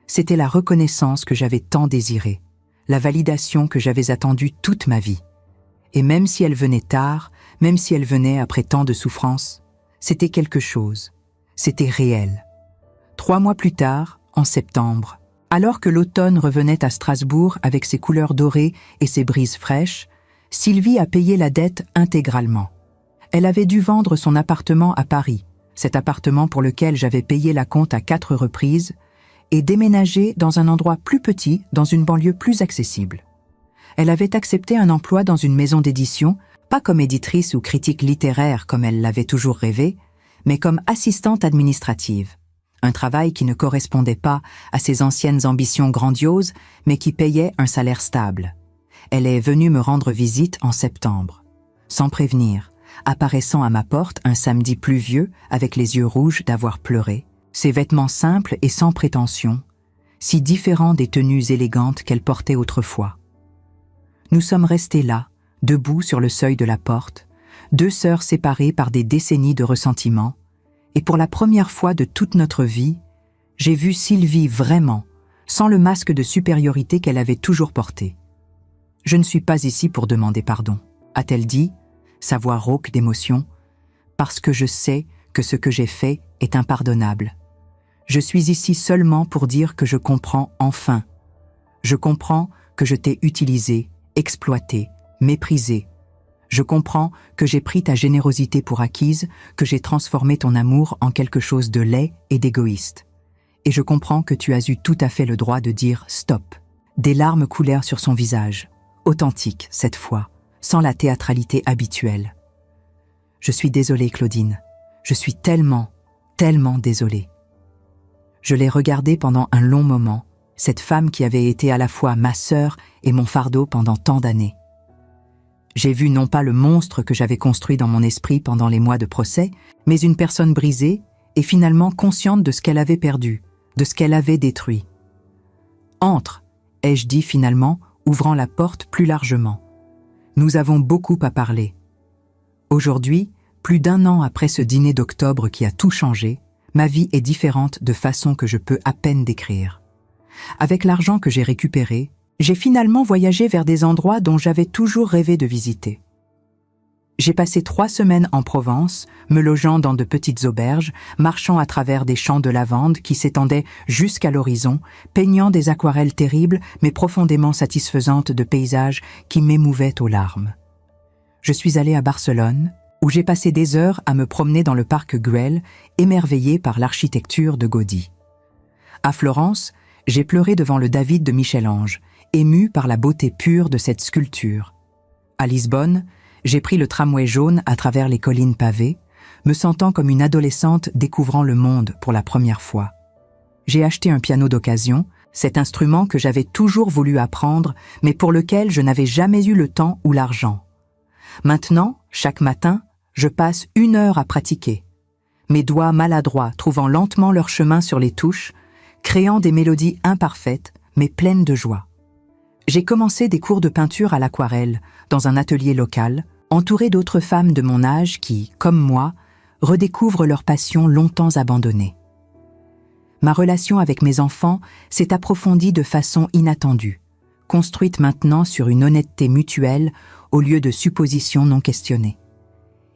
C'était la reconnaissance que j'avais tant désirée, la validation que j'avais attendue toute ma vie. Et même si elle venait tard, même si elle venait après tant de souffrances, c'était quelque chose, c'était réel. 3 mois plus tard, en septembre, alors que l'automne revenait à Strasbourg avec ses couleurs dorées et ses brises fraîches, Sylvie a payé la dette intégralement. Elle avait dû vendre son appartement à Paris, cet appartement pour lequel j'avais payé la compte à 4 reprises, et déménager dans un endroit plus petit, dans une banlieue plus accessible. Elle avait accepté un emploi dans une maison d'édition, pas comme éditrice ou critique littéraire comme elle l'avait toujours rêvé, mais comme assistante administrative. Un travail qui ne correspondait pas à ses anciennes ambitions grandioses, mais qui payait un salaire stable. Elle est venue me rendre visite en septembre, sans prévenir, apparaissant à ma porte un samedi pluvieux avec les yeux rouges d'avoir pleuré, ses vêtements simples et sans prétention, si différents des tenues élégantes qu'elle portait autrefois. Nous sommes restés là, debout sur le seuil de la porte, 2 sœurs séparées par des décennies de ressentiment, et pour la première fois de toute notre vie, j'ai vu Sylvie vraiment, sans le masque de supériorité qu'elle avait toujours porté. « Je ne suis pas ici pour demander pardon », a-t-elle dit, sa voix rauque d'émotion, « parce que je sais que ce que j'ai fait est impardonnable. Je suis ici seulement pour dire que je comprends enfin. Je comprends que je t'ai utilisé, exploité, méprisé. Je comprends que j'ai pris ta générosité pour acquise, que j'ai transformé ton amour en quelque chose de laid et d'égoïste. Et je comprends que tu as eu tout à fait le droit de dire « stop ». Des larmes coulèrent sur son visage, authentique cette fois, sans la théâtralité habituelle. Je suis désolée, Claudine. Je suis tellement, tellement désolée. Je l'ai regardée pendant un long moment, cette femme qui avait été à la fois ma sœur et mon fardeau pendant tant d'années. J'ai vu non pas le monstre que j'avais construit dans mon esprit pendant les mois de procès, mais une personne brisée et finalement consciente de ce qu'elle avait perdu, de ce qu'elle avait détruit. « Entre », ai-je dit finalement, ouvrant la porte plus largement. Nous avons beaucoup à parler. Aujourd'hui, plus d'1 an après ce dîner d'octobre qui a tout changé, ma vie est différente de façon que je peux à peine décrire. Avec l'argent que j'ai récupéré, j'ai finalement voyagé vers des endroits dont j'avais toujours rêvé de visiter. J'ai passé 3 semaines en Provence, me logeant dans de petites auberges, marchant à travers des champs de lavande qui s'étendaient jusqu'à l'horizon, peignant des aquarelles terribles mais profondément satisfaisantes de paysages qui m'émouvaient aux larmes. Je suis allée à Barcelone, où j'ai passé des heures à me promener dans le parc Güell, émerveillée par l'architecture de Gaudí. À Florence, j'ai pleuré devant le David de Michel-Ange, émue par la beauté pure de cette sculpture. À Lisbonne, j'ai pris le tramway jaune à travers les collines pavées, me sentant comme une adolescente découvrant le monde pour la première fois. J'ai acheté un piano d'occasion, cet instrument que j'avais toujours voulu apprendre, mais pour lequel je n'avais jamais eu le temps ou l'argent. Maintenant, chaque matin, je passe 1 heure à pratiquer. Mes doigts maladroits trouvant lentement leur chemin sur les touches, créant des mélodies imparfaites, mais pleines de joie. J'ai commencé des cours de peinture à l'aquarelle, dans un atelier local, entouré d'autres femmes de mon âge qui, comme moi, redécouvrent leur passion longtemps abandonnée. Ma relation avec mes enfants s'est approfondie de façon inattendue, construite maintenant sur une honnêteté mutuelle au lieu de suppositions non questionnées.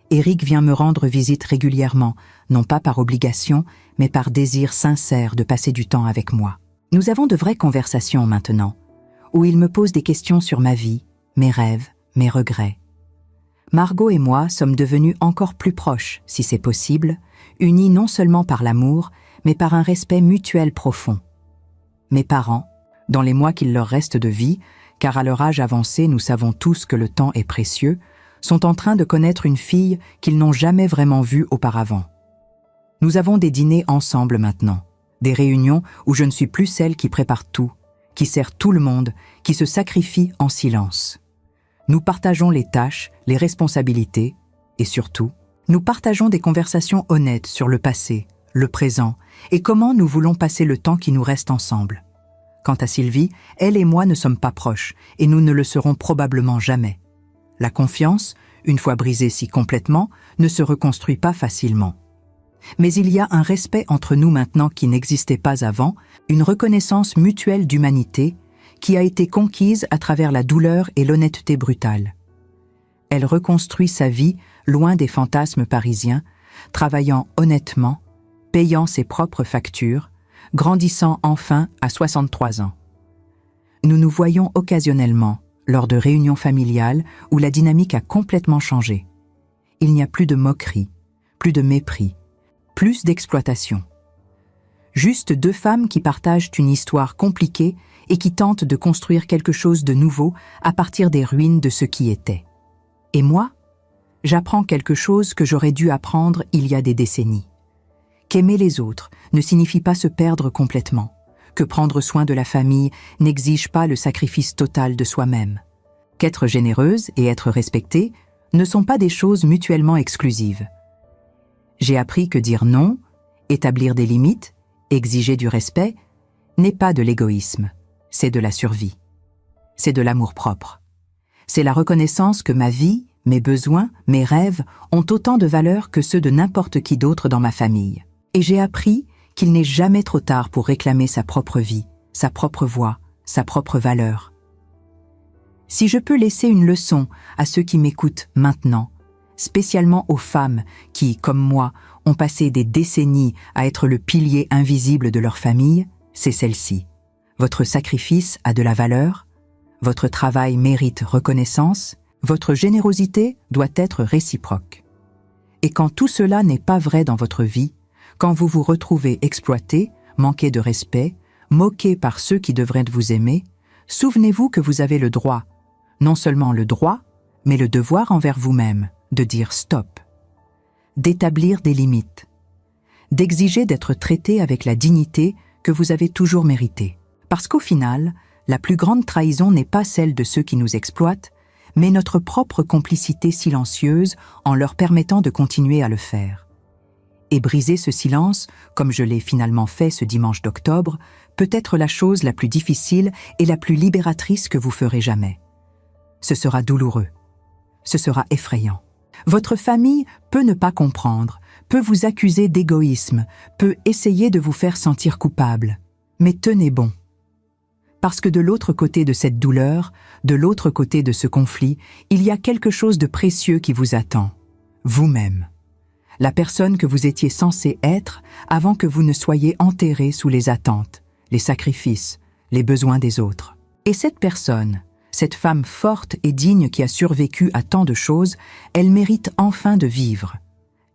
Éric vient me rendre visite régulièrement, non pas par obligation, mais par désir sincère de passer du temps avec moi. Nous avons de vraies conversations maintenant, où il me pose des questions sur ma vie, mes rêves, mes regrets. Margot et moi sommes devenus encore plus proches, si c'est possible, unis non seulement par l'amour, mais par un respect mutuel profond. Mes parents, dans les mois qu'il leur reste de vie, car à leur âge avancé nous savons tous que le temps est précieux, sont en train de connaître une fille qu'ils n'ont jamais vraiment vue auparavant. Nous avons des dîners ensemble maintenant, des réunions où je ne suis plus celle qui prépare tout, qui sert tout le monde, qui se sacrifie en silence. Nous partageons les tâches, les responsabilités, et surtout, nous partageons des conversations honnêtes sur le passé, le présent, et comment nous voulons passer le temps qui nous reste ensemble. Quant à Sylvie, elle et moi ne sommes pas proches, et nous ne le serons probablement jamais. La confiance, une fois brisée si complètement, ne se reconstruit pas facilement. Mais il y a un respect entre nous maintenant qui n'existait pas avant, une reconnaissance mutuelle d'humanité qui a été conquise à travers la douleur et l'honnêteté brutale. Elle reconstruit sa vie loin des fantasmes parisiens, travaillant honnêtement, payant ses propres factures, grandissant enfin à 63 ans. Nous nous voyons occasionnellement, lors de réunions familiales où la dynamique a complètement changé. Il n'y a plus de moquerie, plus de mépris, plus d'exploitation. Juste 2 femmes qui partagent une histoire compliquée et qui tentent de construire quelque chose de nouveau à partir des ruines de ce qui était. Et moi, j'apprends quelque chose que j'aurais dû apprendre il y a des décennies. Qu'aimer les autres ne signifie pas se perdre complètement, que prendre soin de la famille n'exige pas le sacrifice total de soi-même, qu'être généreuse et être respectée ne sont pas des choses mutuellement exclusives. J'ai appris que dire non, établir des limites, exiger du respect, n'est pas de l'égoïsme, c'est de la survie. C'est de l'amour-propre. C'est la reconnaissance que ma vie, mes besoins, mes rêves ont autant de valeur que ceux de n'importe qui d'autre dans ma famille. Et j'ai appris qu'il n'est jamais trop tard pour réclamer sa propre vie, sa propre voix, sa propre valeur. Si je peux laisser une leçon à ceux qui m'écoutent maintenant, spécialement aux femmes qui, comme moi, ont passé des décennies à être le pilier invisible de leur famille, c'est celle-ci. Votre sacrifice a de la valeur, votre travail mérite reconnaissance, Votre générosité doit être réciproque. Et quand tout cela n'est pas vrai dans votre vie, quand vous vous retrouvez exploité, manqué de respect, moqué par ceux qui devraient vous aimer, souvenez-vous que vous avez le droit, non seulement le droit, mais le devoir envers vous-même, de dire stop, d'établir des limites, d'exiger d'être traité avec la dignité que vous avez toujours méritée. Parce qu'au final, la plus grande trahison n'est pas celle de ceux qui nous exploitent, mais notre propre complicité silencieuse en leur permettant de continuer à le faire. Et briser ce silence, comme je l'ai finalement fait ce dimanche d'octobre, peut être la chose la plus difficile et la plus libératrice que vous ferez jamais. Ce sera douloureux. Ce sera effrayant. Votre famille peut ne pas comprendre, peut vous accuser d'égoïsme, peut essayer de vous faire sentir coupable. Mais tenez bon. Parce que de l'autre côté de cette douleur, de l'autre côté de ce conflit, il y a quelque chose de précieux qui vous attend. Vous-même. La personne que vous étiez censé être avant que vous ne soyez enterré sous les attentes, les sacrifices, les besoins des autres. Et cette personne, cette femme forte et digne qui a survécu à tant de choses, elle mérite enfin de vivre.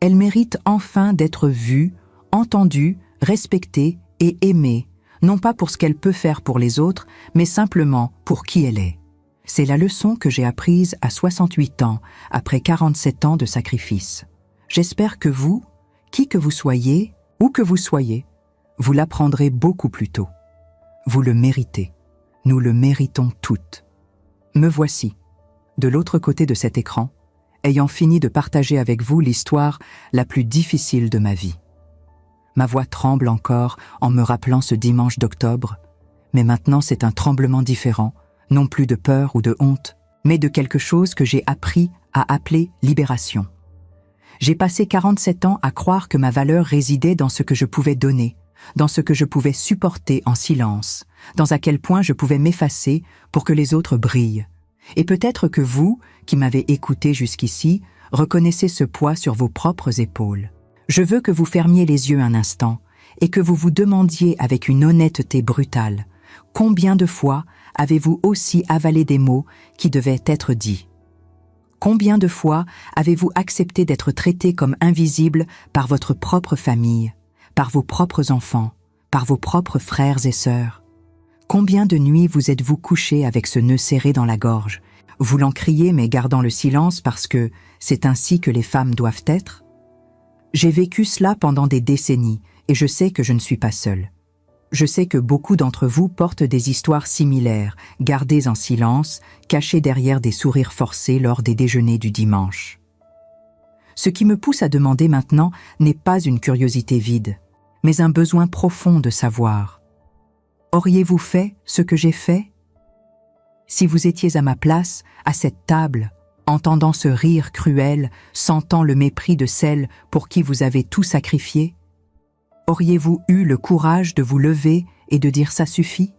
Elle mérite enfin d'être vue, entendue, respectée et aimée, non pas pour ce qu'elle peut faire pour les autres, mais simplement pour qui elle est. C'est la leçon que j'ai apprise à 68 ans, après 47 ans de sacrifice. J'espère que vous, qui que vous soyez, où que vous soyez, vous l'apprendrez beaucoup plus tôt. Vous le méritez. Nous le méritons toutes. Me voici, de l'autre côté de cet écran, ayant fini de partager avec vous l'histoire la plus difficile de ma vie. Ma voix tremble encore en me rappelant ce dimanche d'octobre, mais maintenant c'est un tremblement différent, non plus de peur ou de honte, mais de quelque chose que j'ai appris à appeler libération. J'ai passé 47 ans à croire que ma valeur résidait dans ce que je pouvais donner, dans ce que je pouvais supporter en silence, dans à quel point je pouvais m'effacer pour que les autres brillent. Et peut-être que vous, qui m'avez écouté jusqu'ici, reconnaissez ce poids sur vos propres épaules. Je veux que vous fermiez les yeux un instant et que vous vous demandiez avec une honnêteté brutale, combien de fois avez-vous aussi avalé des mots qui devaient être dits? Combien de fois avez-vous accepté d'être traité comme invisible par votre propre famille, par vos propres enfants, par vos propres frères et sœurs? Combien de nuits vous êtes-vous couché avec ce nœud serré dans la gorge, voulant crier mais gardant le silence parce que c'est ainsi que les femmes doivent être? J'ai vécu cela pendant des décennies et je sais que je ne suis pas seule. Je sais que beaucoup d'entre vous portent des histoires similaires, gardées en silence, cachées derrière des sourires forcés lors des déjeuners du dimanche. Ce qui me pousse à demander maintenant n'est pas une curiosité vide, mais un besoin profond de savoir. Auriez-vous fait ce que j'ai fait? Si vous étiez à ma place, à cette table, entendant ce rire cruel, sentant le mépris de celle pour qui vous avez tout sacrifié, auriez-vous eu le courage de vous lever et de dire « ça suffit » ?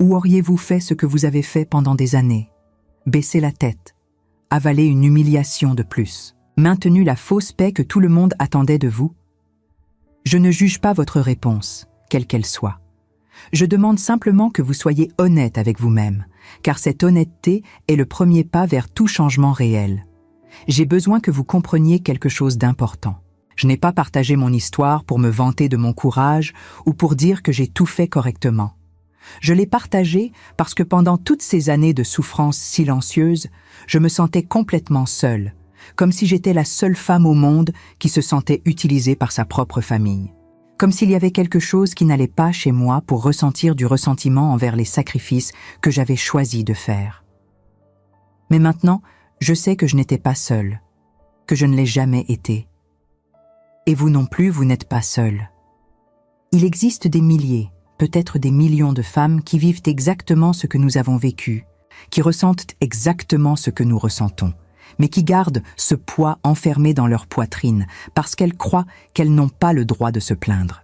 Ou auriez-vous fait ce que vous avez fait pendant des années, baisser la tête, avaler une humiliation de plus, maintenu la fausse paix que tout le monde attendait de vous? Je ne juge pas votre réponse, quelle qu'elle soit. Je demande simplement que vous soyez honnête avec vous-même, car cette honnêteté est le premier pas vers tout changement réel. J'ai besoin que vous compreniez quelque chose d'important. Je n'ai pas partagé mon histoire pour me vanter de mon courage ou pour dire que j'ai tout fait correctement. Je l'ai partagée parce que pendant toutes ces années de souffrance silencieuse, je me sentais complètement seule, comme si j'étais la seule femme au monde qui se sentait utilisée par sa propre famille. Comme s'il y avait quelque chose qui n'allait pas chez moi pour ressentir du ressentiment envers les sacrifices que j'avais choisi de faire. Mais maintenant, je sais que je n'étais pas seule, que je ne l'ai jamais été. Et vous non plus, vous n'êtes pas seul. Il existe des milliers, peut-être des millions de femmes qui vivent exactement ce que nous avons vécu, qui ressentent exactement ce que nous ressentons, mais qui gardent ce poids enfermé dans leur poitrine parce qu'elles croient qu'elles n'ont pas le droit de se plaindre.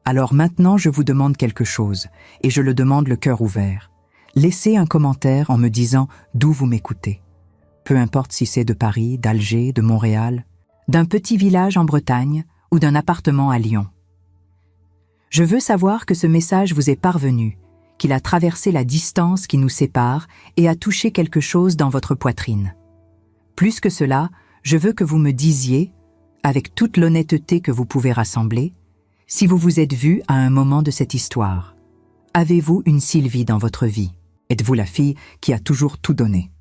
Alors maintenant, je vous demande quelque chose, et je le demande le cœur ouvert. Laissez un commentaire en me disant d'où vous m'écoutez. Peu importe si c'est de Paris, d'Alger, de Montréal, d'un petit village en Bretagne ou d'un appartement à Lyon. Je veux savoir que ce message vous est parvenu, qu'il a traversé la distance qui nous sépare et a touché quelque chose dans votre poitrine. Plus que cela, je veux que vous me disiez, avec toute l'honnêteté que vous pouvez rassembler, si vous vous êtes vu à un moment de cette histoire. Avez-vous une Sylvie dans votre vie? Êtes-vous la fille qui a toujours tout donné?